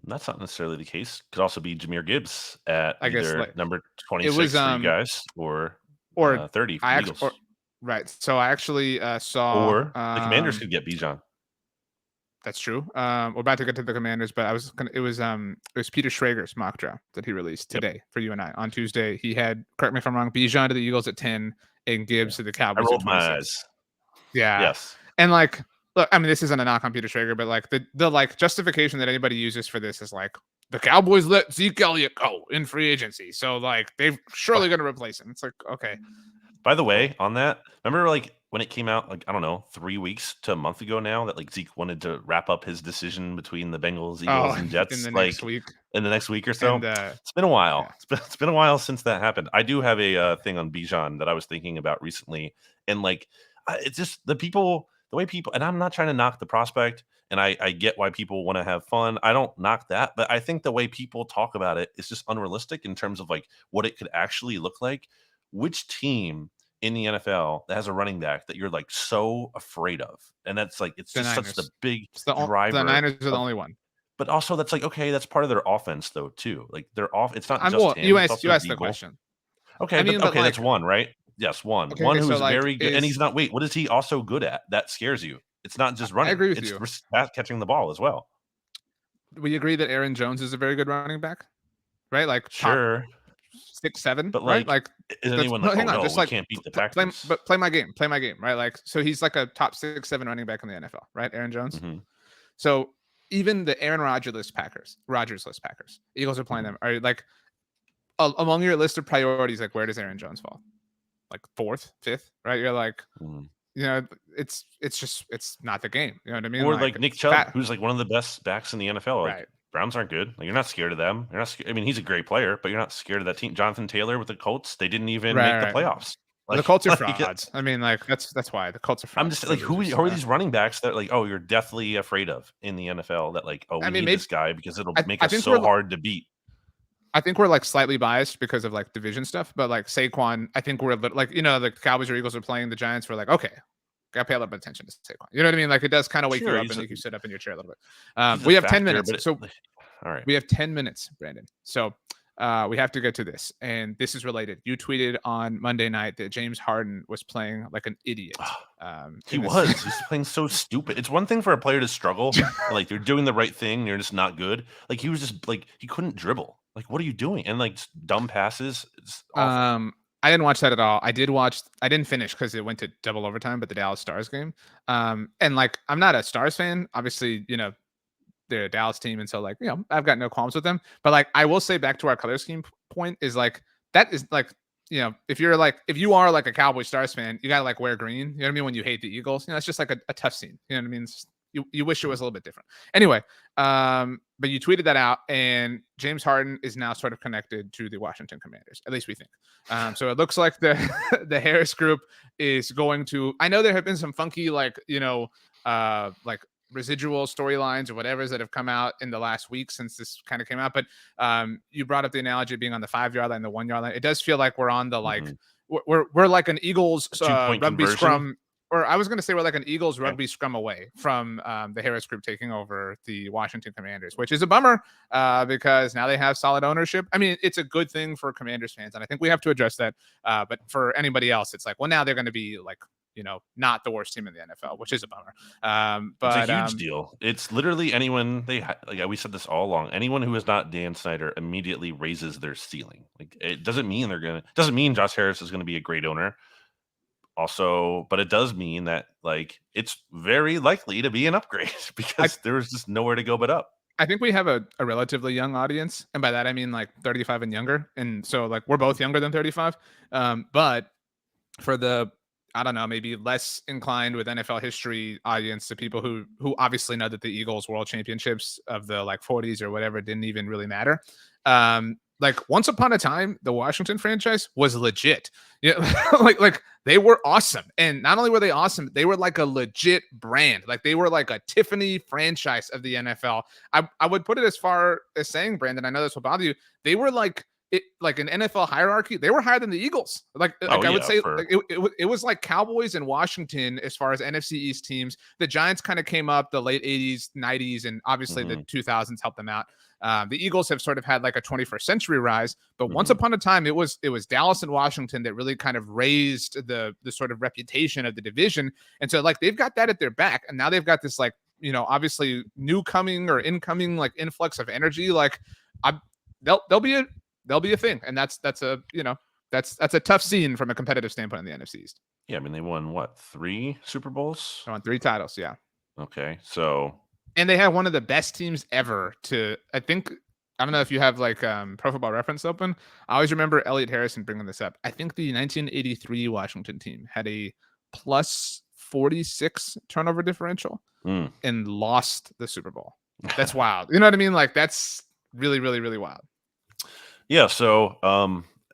That's not necessarily the case. Could also be Jahmyr Gibbs at either number 26 for you guys or 30 for the Eagles. Right. So I actually saw, or the Commanders could get Bijan. That's true. We're about to get to the Commanders, but it was Peter Schrager's mock draft that he released today for you and I on Tuesday. He had, correct me if I'm wrong, Bijan to the Eagles at 10 and Gibbs to the Cowboys. I rolled my eyes. Yeah. Yes. And like, look, I mean, this isn't a knock on Peter Schrager, but like the like justification that anybody uses for this is like the Cowboys let Zeke Elliott go in free agency, so like they're surely going to replace him. It's like, okay. By the way, on that, remember like when it came out, like, I don't know, 3 weeks to a month ago now, that like Zeke wanted to wrap up his decision between the Bengals, Eagles, and Jets in the next week or so. And, it's been a while. Yeah. It's been a while since that happened. I do have a thing on Bijan that I was thinking about recently, and like it's just the way people, and I'm not trying to knock the prospect, and I get why people want to have fun. I don't knock that, but I think the way people talk about it is just unrealistic in terms of like what it could actually look like. Which team in the NFL that has a running back that you're like so afraid of? And that's like, it's just such the big driver. The Niners are the only one. But also that's like, okay, that's part of their offense though too. Like they're off. It's not just him. You asked the question. Okay, okay, that's one, right? Yes, one. Okay, one who's very good. And he's not, wait, what is he also good at? That scares you. It's not just running. I agree with you. It's catching the ball as well. We agree that Aaron Jones is a very good running back, right? Like sure. 6'7", but right? Like is anyone like, just like can't beat the Packers? But play my game, right? Like, so he's like a top 6'7" running back in the NFL, right? Aaron Jones. Mm-hmm. So even the Aaron Rodgers list Packers, Eagles are playing them. Are like among your list of priorities, like where does Aaron Jones fall? Like 4th, 5th, right? You're like, you know, it's not the game. You know what I mean? Or like Nick Chubb, who's like one of the best backs in the NFL. Like, right. Browns aren't good. Like, you're not scared of them. You're not. I mean, he's a great player, but you're not scared of that team. Jonathan Taylor with the Colts, they didn't even make the playoffs. Like, the Colts are frauds. I mean, like that's why the Colts are frauds. I'm just like, who are these running backs that like, oh, you're definitely afraid of in the NFL? That like, oh, we need this guy because it'll make us so hard to beat. I think we're like slightly biased because of like division stuff, but like Saquon, I think we're like, you know, the Cowboys or Eagles are playing the Giants. We're like, okay, gotta pay a little bit of attention to Saquon. You know what I mean? Like it does kind of wake you up and make you sit up in your chair a little bit. We have 10 minutes. So all right, we have 10 minutes, Brandon. So we have to get to this, and this is related. You tweeted on Monday night that James Harden was playing like an idiot. He's playing so stupid. It's one thing for a player to struggle, like they're doing the right thing, they're just not good. Like he was just like he couldn't dribble. Like, what are you doing? And like dumb passes. It's awful. I didn't watch that at all. I didn't finish because it went to double overtime, but the Dallas Stars game. And like I'm not a Stars fan. Obviously, you know, they're a Dallas team, and so like, you know, I've got no qualms with them. But like I will say back to our color scheme point is like that is like, you know, if you are like a Cowboy Stars fan, you gotta like wear green. You know what I mean? When you hate the Eagles, you know, it's just like a tough scene. You know what I mean? You wish it was a little bit different. Anyway, but you tweeted that out, and James Harden is now sort of connected to the Washington Commanders. At least we think. So it looks like the Harris group is going to. I know there have been some funky, like, you know, like residual storylines or whatever's that have come out in the last week since this kind of came out. But you brought up the analogy of being on the 5-yard line, the 1-yard line. It does feel like we're on the like we're like an Eagles two-point rugby conversion? scrum. Or I was going to say we're like an Eagles rugby scrum away from the Harris Group taking over the Washington Commanders, which is a bummer because now they have solid ownership. I mean, it's a good thing for Commanders fans, and I think we have to address that. But for anybody else, it's like, well, now they're going to be like, not the worst team in the NFL, which is a bummer. But it's a huge deal. It's literally anyone we said this all along. Anyone who is not Dan Snyder immediately raises their ceiling. Like it doesn't mean doesn't mean Josh Harris is going to be a great owner. Also, but it does mean that like it's very likely to be an upgrade because there was just nowhere to go but up. I think we have a relatively young audience, and by that I mean like 35 and younger, and so like we're both younger than 35. But for the I don't know, maybe less inclined with NFL history audience, to people who obviously know that the Eagles World Championships of the like 40s or whatever didn't even really matter. Like once upon a time, the Washington franchise was legit. Yeah, like they were awesome. And not only were they awesome, they were like a legit brand. Like they were like a Tiffany franchise of the NFL. I would put it as far as saying, Brandon, I know this will bother you. They were like an NFL hierarchy. They were higher than the Eagles. I would say it was like Cowboys and Washington as far as NFC East teams. The Giants kind of came up the late 80s, 90s, and obviously the 2000s helped them out. The Eagles have sort of had like a 21st century rise, but once upon a time, it was Dallas and Washington that really kind of raised the sort of reputation of the division. And so like they've got that at their back, and now they've got this like, obviously new coming or incoming like influx of energy. Like they'll be a thing, and that's a that's a tough scene from a competitive standpoint in the NFC East. Yeah, I mean they won what, 3 Super Bowls? They won 3 titles, yeah. Okay, so and they had one of the best teams ever to, I think, I don't know if you have like Pro Football Reference open. I always remember Elliot Harrison bringing this up. I think the 1983 Washington team had a plus 46 turnover differential and lost the Super Bowl. That's wild. You know what I mean? Like that's really, really, really wild. Yeah, so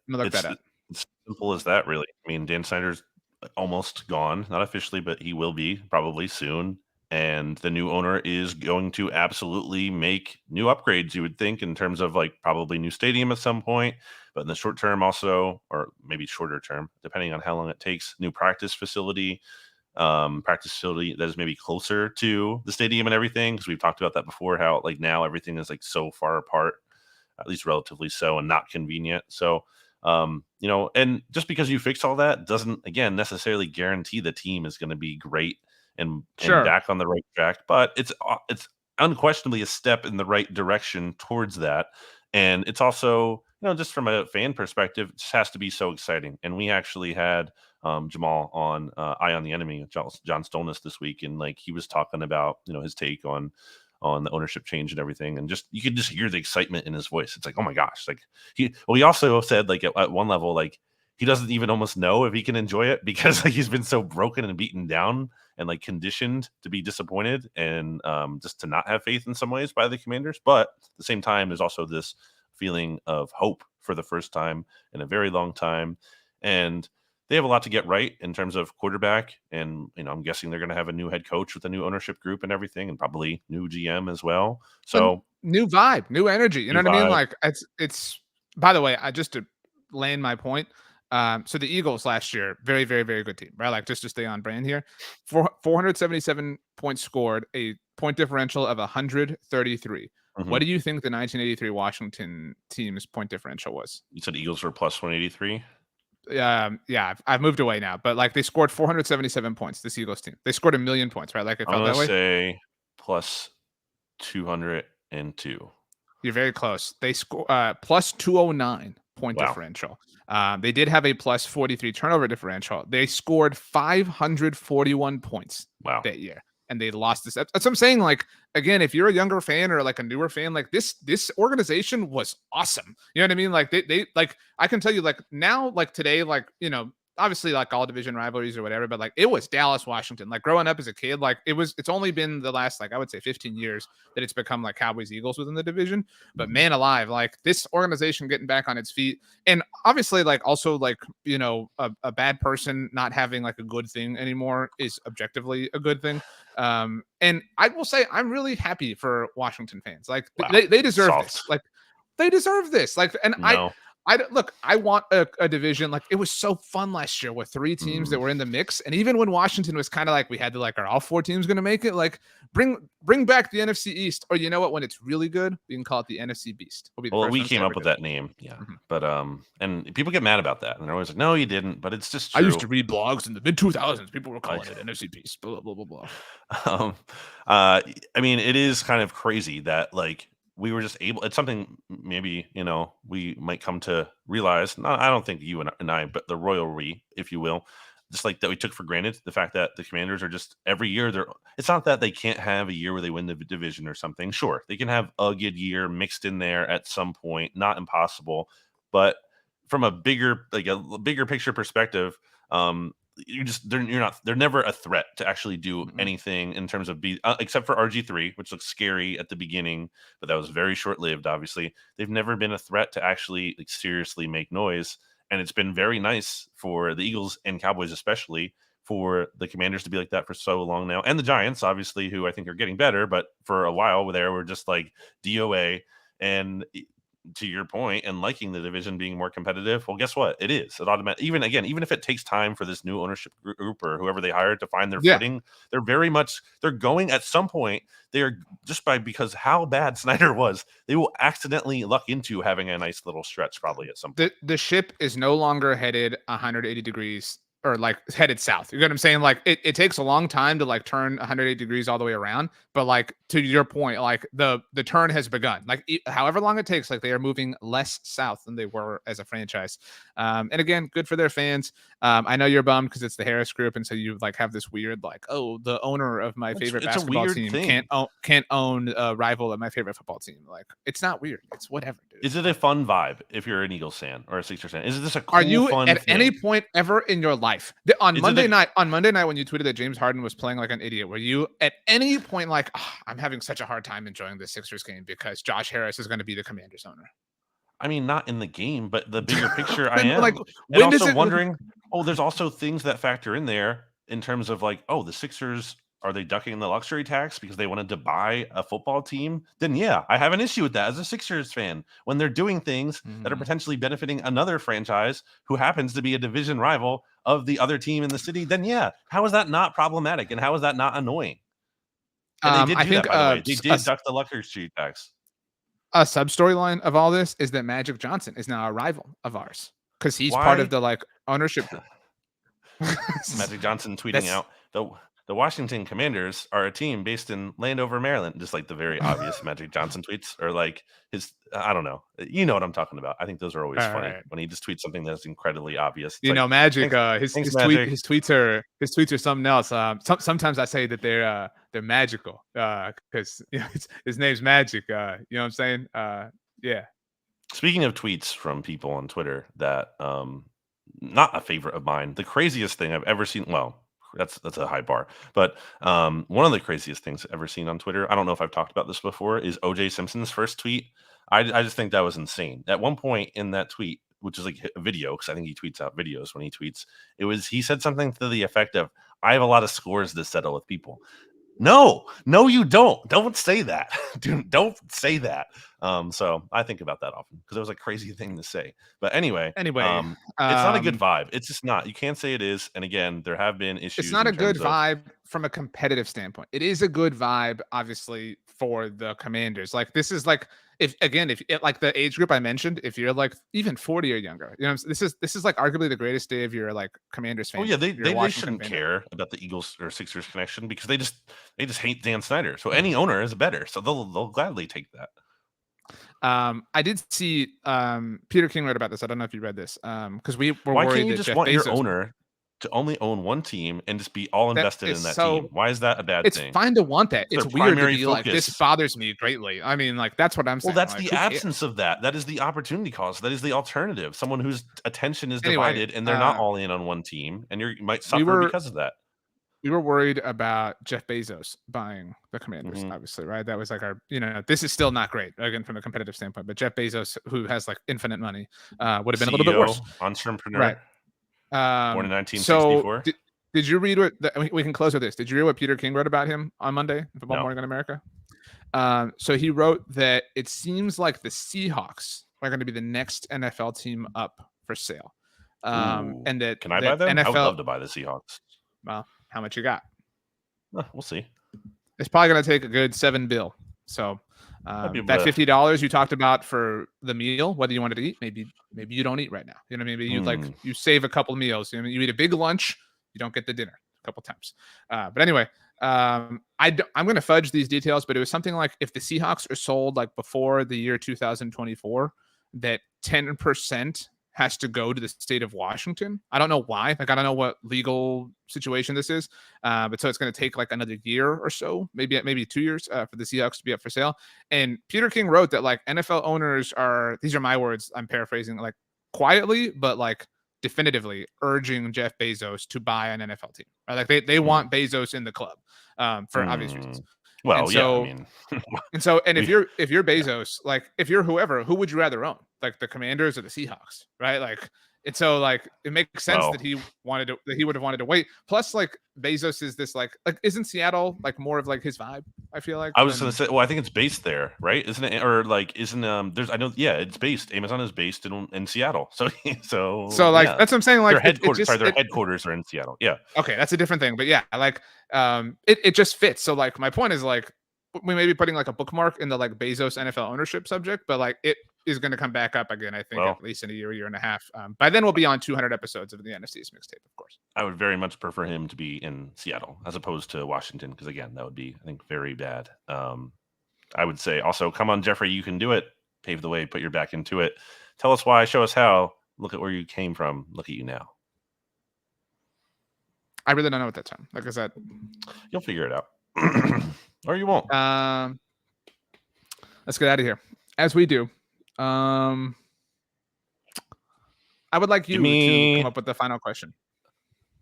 look that up. It's simple as that, really. I mean, Dan Snyder's almost gone, not officially, but he will be probably soon. And the new owner is going to absolutely make new upgrades, you would think, in terms of like probably new stadium at some point, but in the short term also, or maybe shorter term, depending on how long it takes, new practice facility that is maybe closer to the stadium and everything. Because we've talked about that before, how like now everything is like so far apart, at least relatively so, and not convenient. So, and just because you fix all that doesn't, again, necessarily guarantee the team is going to be great and back on the right track, but it's unquestionably a step in the right direction towards that. And it's also, just from a fan perspective, it just has to be so exciting. And we actually had Jamal on Eye on the Enemy, John Stolnis this week, and like he was talking about his take on the ownership change and everything, and just you could just hear the excitement in his voice. It's like, oh my gosh, like he also said like at one level, like he doesn't even almost know if he can enjoy it because like he's been so broken and beaten down and like conditioned to be disappointed and just to not have faith in some ways by the Commanders. But at the same time, there's also this feeling of hope for the first time in a very long time. And they have a lot to get right in terms of quarterback. And, I'm guessing they're going to have a new head coach with a new ownership group and everything, and probably new GM as well. So new vibe, new energy. You know what I mean? Like it's, by the way, just to land my point. So the Eagles last year, very, very, very good team, right? Like just to stay on brand here, 477 points scored, a point differential of 133. What do you think the 1983 Washington team's point differential was? You said Eagles were plus 183. Yeah, I've moved away now, but like they scored 477 points. This Eagles team, they scored 1 million points, right? Like it felt that way. Say plus 202. You're very close. They score plus 209 point differential. They did have a plus 43 turnover differential. They scored 541 points that year, and they lost this. That's what I'm saying. Like, again, if you're a younger fan or like a newer fan, like this organization was awesome. You know what I mean? Like they like, I can tell you like now, like today, like, obviously like all division rivalries or whatever, but like it was Dallas, Washington. Like growing up as a kid, like it's only been the last, like I would say 15 years that it's become like Cowboys, Eagles within the division. But man alive, like this organization getting back on its feet, and obviously like also like a bad person not having like a good thing anymore is objectively a good thing. And I will say I'm really happy for Washington fans. Like Wow. they deserve Soft. this. Like they deserve this. Like, and No. I want a division. Like it was so fun last year with 3 teams that were in the mix. And even when Washington was kind of like, we had to like, are all 4 teams going to make it? Like bring back the NFC East, or you know what? When it's really good, we can call it the NFC Beast. Well, we came up with that name. Yeah. But, and people get mad about that. And they're always like, no, you didn't. But it's just true. I used to read blogs in the mid 2000s. People were calling it NFC Beast, blah, blah, blah, blah. I mean, it is kind of crazy that like, we were just able, it's something maybe, you know, we might come to realize, not, I don't think you and I, but the royalty, if you will, just like that we took for granted, the fact that the Commanders are just every year, it's not that they can't have a year where they win the division or something. Sure, they can have a good year mixed in there at some point, not impossible, but from a bigger picture perspective, they're never a threat to actually do anything in terms of except for RG3, which looks scary at the beginning, but that was very short lived. Obviously, they've never been a threat to actually like seriously make noise, and it's been very nice for the Eagles and Cowboys, especially for the Commanders to be like that for so long now, and the Giants, obviously, who I think are getting better, but for a while there were just like DOA. And to your point, and liking the division being more competitive, well, guess what? It is. It automatically, even if it takes time for this new ownership group or whoever they hired to find their footing, they're going at some point. They are because how bad Snyder was, they will accidentally luck into having a nice little stretch probably at some point. The ship is no longer headed 180 degrees or like headed south. You know what I'm saying? Like it takes a long time to like turn 180 degrees all the way around. But like to your point, like the turn has begun. Like however long it takes, like they are moving less south than they were as a franchise. And again, good for their fans. I know you're bummed because it's the Harris Group, and so you like have this weird like, oh, the owner of my favorite basketball team can't own a rival of my favorite football team. Like it's not weird. It's whatever, dude. Is it a fun vibe if you're an Eagles fan or a Sixers fan? Is this a cool, are you fun at thing? Any point ever in your life on Monday night when you tweeted that James Harden was playing like an idiot, were you at any point like, oh, I'm having such a hard time enjoying this Sixers game because Josh Harris is going to be the Commanders owner? I mean, not in the game, but the bigger picture, I am. Like, and also wondering, there's also things that factor in there in terms of like, the Sixers, are they ducking the luxury tax because they wanted to buy a football team? Then yeah, I have an issue with that as a Sixers fan. When they're doing things that are potentially benefiting another franchise who happens to be a division rival of the other team in the city, then yeah, how is that not problematic and how is that not annoying? And they did do that, by the way. They did duck the luxury tax. A sub storyline of all this is that Magic Johnson is now a rival of ours because he's part of the like ownership group. Magic Johnson tweeting out the Washington Commanders are a team based in Landover, Maryland. Just like the very obvious Magic Johnson tweets, or like I don't know. You know what I'm talking about. I think those are always funny when he just tweets something that's incredibly obvious. It's Magic. His tweets are something else. Sometimes I say that they're magical because his name's Magic. You know what I'm saying? Yeah. Speaking of tweets from people on Twitter that not a favorite of mine, the craziest thing I've ever seen. Well, that's a high bar, but one of the craziest things I've ever seen on Twitter, I don't know if I've talked about this before, is OJ Simpson's first tweet. I just think that was insane. At one point in that tweet, which is like a video, because I think he tweets out videos when he tweets, he said something to the effect of, I have a lot of scores to settle with people. No, you don't. Don't say that. Dude, don't say that. So I think about that often because it was a crazy thing to say. But anyway, it's not a good vibe. It's just not. You can't say it is. And again, there have been issues. It's not a good vibe from a competitive standpoint. It is a good vibe, obviously, for the Commanders. Like this is like if like the age group I mentioned, if you're like even 40 or younger, you know, this is like arguably the greatest day of your like Commanders fan. Oh yeah, they shouldn't care about the Eagles or Sixers connection because they just hate Dan Snyder. So any owner is better. So they'll gladly take that. I did see Peter King wrote about this. I don't know if you read this. Because we were Why worried can't you that just Jeff want Bezos, your owner to only own one team and just be all invested in that team? Why is that a bad thing? It's fine to want that. It's weird to be like, this bothers me greatly. I mean, like, that's what I'm saying. Well, that's like, the absence of that. That is the opportunity cost. That is the alternative. Someone whose attention is divided and they're not all in on one team, and you might suffer because of that. We were worried about Jeff Bezos buying the Commanders, obviously, right? That was like our, this is still not great, again, from a competitive standpoint, but Jeff Bezos, who has like infinite money, would have been a little bit worse. Entrepreneur. Right. Born in 1964. Did you read what? We can close with this. Did you read what Peter King wrote about him on Monday in Football Morning in America? So he wrote that it seems like the Seahawks are going to be the next NFL team up for sale. And that can I buy them? NFL, I would love to buy the Seahawks. Well, how much you got? We'll see. It's probably going to take a good $7 billion. So that $50 you talked about for the meal, whether you wanted to eat, maybe you don't eat right now. You know what I mean? Maybe you save a couple meals. You know, you eat a big lunch, you don't get the dinner a couple times. But anyway, I'm going to fudge these details, but it was something like if the Seahawks are sold like before the year 2024, that 10% has to go to the state of Washington. I don't know why. Like, I don't know what legal situation this is. But so it's going to take like another year or so, maybe 2 years for the Seahawks to be up for sale. And Peter King wrote that like NFL owners are, these are my words, I'm paraphrasing, like quietly, but like definitively urging Jeff Bezos to buy an NFL team. Right? Like they want Bezos in the club for obvious reasons. Well, so, yeah, I mean, and if you're Bezos, like if you're whoever, who would you rather own? Like the Commanders or the Seahawks, right? Like, and so like it makes sense that he would have wanted to wait. Plus, like Bezos is this like isn't Seattle like more of like his vibe? I feel like I was gonna say, well, I think it's based there, right? Isn't it? Or like, isn't there's it's based. Amazon is based in Seattle, so like that's what I'm saying. Like their headquarters, their headquarters are in Seattle. Yeah. Okay, that's a different thing, but yeah, like it just fits. So like my point is like we may be putting like a bookmark in the like Bezos NFL ownership subject, but like it is going to come back up again, I think, at least in a year and a half. By then we'll be on 200 episodes of the NFC East Mixtape, of course. I would very much prefer him to be in Seattle as opposed to Washington, because again, that would be, I think, very bad. I would say also, come on, Jeffrey, you can do it. Pave the way, put your back into it. Tell us why, show us how. Look at where you came from. Look at you now. I really don't know what that time. Like I said, you'll figure it out. Or you won't. Let's get out of here. As we do. I would like you to come up with the final question.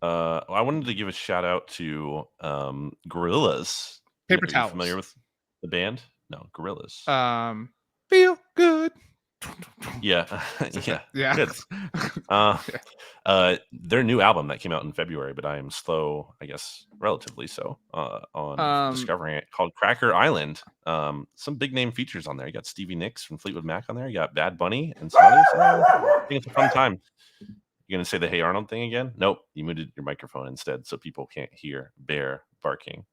I wanted to give a shout out to Gorillaz. Paper Towels. Familiar with the band? No, Gorillaz. Feel good. Yeah. Yeah. Good. Their new album that came out in February, but I am slow, I guess, relatively so, on discovering it, called Cracker Island. Some big name features on there. You got Stevie Nicks from Fleetwood Mac on there. You got Bad Bunny and some others. I think it's a fun time. You gonna say the Hey Arnold thing again? Nope. You muted your microphone instead, so people can't hear Bear barking.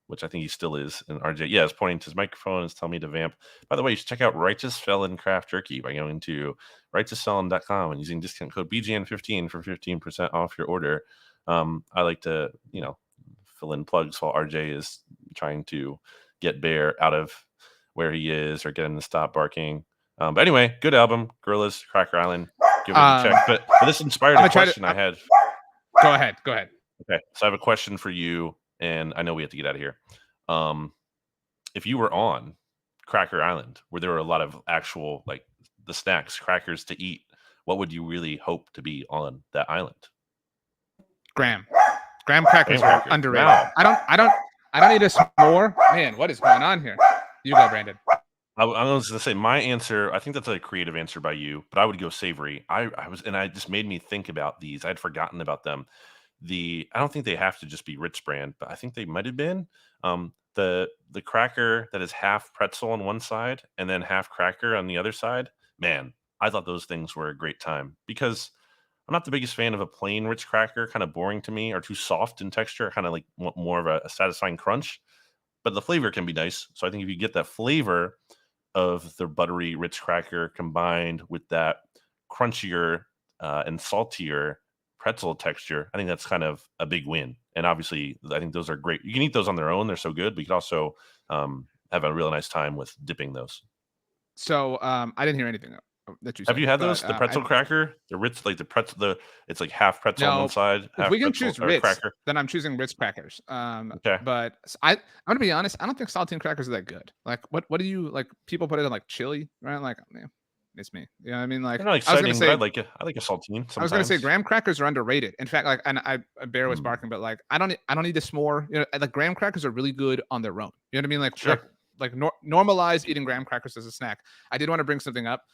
Which I think he still is. And RJ, is pointing to his microphone and is telling me to vamp. By the way, you should check out Righteous Felon Craft Jerky by going to righteousfelon.com and using discount code BGN15 for 15% off your order. I like to, fill in plugs while RJ is trying to get Bear out of where he is or get him to stop barking. But anyway, good album, Gorillaz, Cracker Island. Give it a check. But this inspired a question I had. Go ahead. Okay, so I have a question for you. And I know we have to get out of here. If you were on Cracker Island, where there were a lot of actual, like, the snacks, crackers to eat, what would you really hope to be on that island? Graham crackers are underrated. Wow. I don't need a s'more. Man, what is going on here? You go, Brandon. I was going to say my answer. I think that's a creative answer by you, but I would go savory. I just made me think about these. I'd forgotten about them. I don't think they have to just be Ritz brand, but I think they might have been the cracker that is half pretzel on one side and then half cracker on the other side. Man, I thought those things were a great time, because I'm not the biggest fan of a plain Ritz cracker, kind of boring to me, or too soft in texture, kind of like more of a satisfying crunch, but the flavor can be nice. So I think if you get that flavor of the buttery Ritz cracker combined with that crunchier and saltier pretzel texture, I think that's kind of a big win. And obviously, I think those are great. You can eat those on their own; they're so good. But you can also have a real nice time with dipping those. So I didn't hear anything that you said. Have you had those? The pretzel cracker, the Ritz, like the pretzel, it's like half pretzel on one side. If we can choose Ritz, cracker, then I'm choosing Ritz crackers. Okay. But I'm gonna be honest. I don't think saltine crackers are that good. Like, what do you like? People put it in like chili, right? Like, man. It's me. You know what I mean? Like, they're not exciting, but I like a saltine. Sometimes. I was gonna say graham crackers are underrated. In fact, like, and Bear was barking, but like, I don't need the s'more. Like graham crackers are really good on their own. You know what I mean? Like, sure. Normalize eating graham crackers as a snack. I did want to bring something up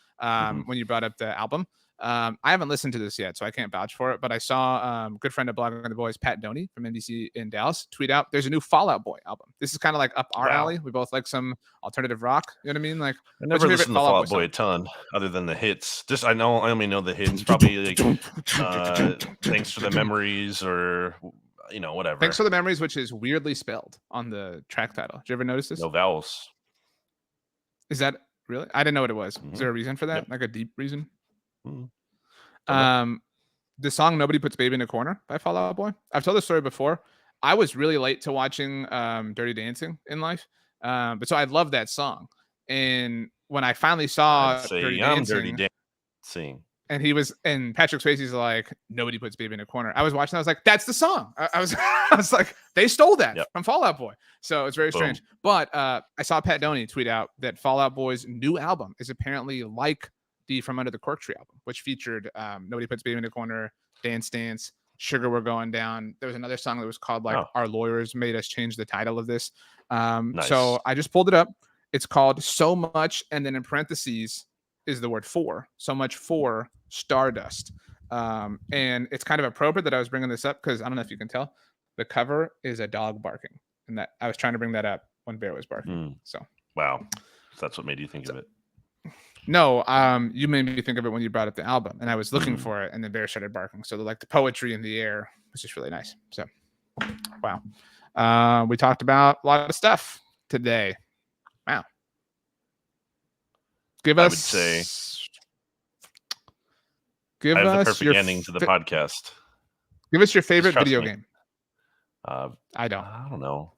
when you brought up the album. I haven't listened to this yet, so I can't vouch for it. But I saw good friend of Blogging the Boys, Pat Doney from NBC in Dallas, tweet out there's a new Fall Out Boy album. This is kind of like up our alley. We both like some alternative rock. You know what I mean? Like, I never listened to Fall Out Boy a ton, other than the hits. Just I only know the hits. Probably like Thanks for the Memories, or whatever. Thanks for the Memories, which is weirdly spelled on the track title. Did you ever notice this? No vowels. Is that really? I didn't know what it was. Is there a reason for that? Yep. Like a deep reason? Mm-hmm. The song "Nobody Puts Baby in a Corner" by Fall Out Boy. I've told this story before. I was really late to watching Dirty Dancing in life, but so I love that song. And when I finally saw Dirty Dancing, and Patrick Swayze's like, "Nobody Puts Baby in a Corner." I was watching. I was like, "That's the song." I was like, they stole that from Fall Out Boy. So it's very strange. But I saw Pat Doney tweet out that Fall Out Boy's new album is apparently like the From Under the Cork Tree album, which featured "Nobody Puts Baby in a Corner," "Dance Dance," "Sugar We're Going Down." There was another song that was called like "Our Lawyers Made Us Change the Title of This." Nice. So I just pulled it up. It's called "So Much," and then in parentheses is the word "for." So much for Stardust. And it's kind of appropriate that I was bringing this up because I don't know if you can tell, the cover is a dog barking, and that I was trying to bring that up when Bear was barking. So wow, that's what made you think of it. No, you made me think of it when you brought up the album, and I was looking for it, and the bear started barking. So the poetry in the air was just really nice. So, wow, we talked about a lot of stuff today. Wow, I would say give I have us the perfect ending to the podcast. Give us your favorite video game. I don't know.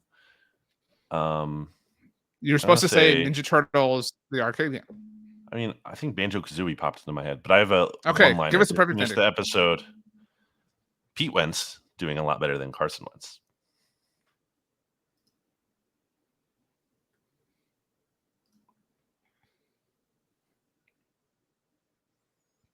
You're supposed to say Ninja Turtles, the arcade game. I mean, I think Banjo-Kazooie popped into my head, but I have a one-liner. Give us a perfect ending. The episode. Pete Wentz doing a lot better than Carson Wentz.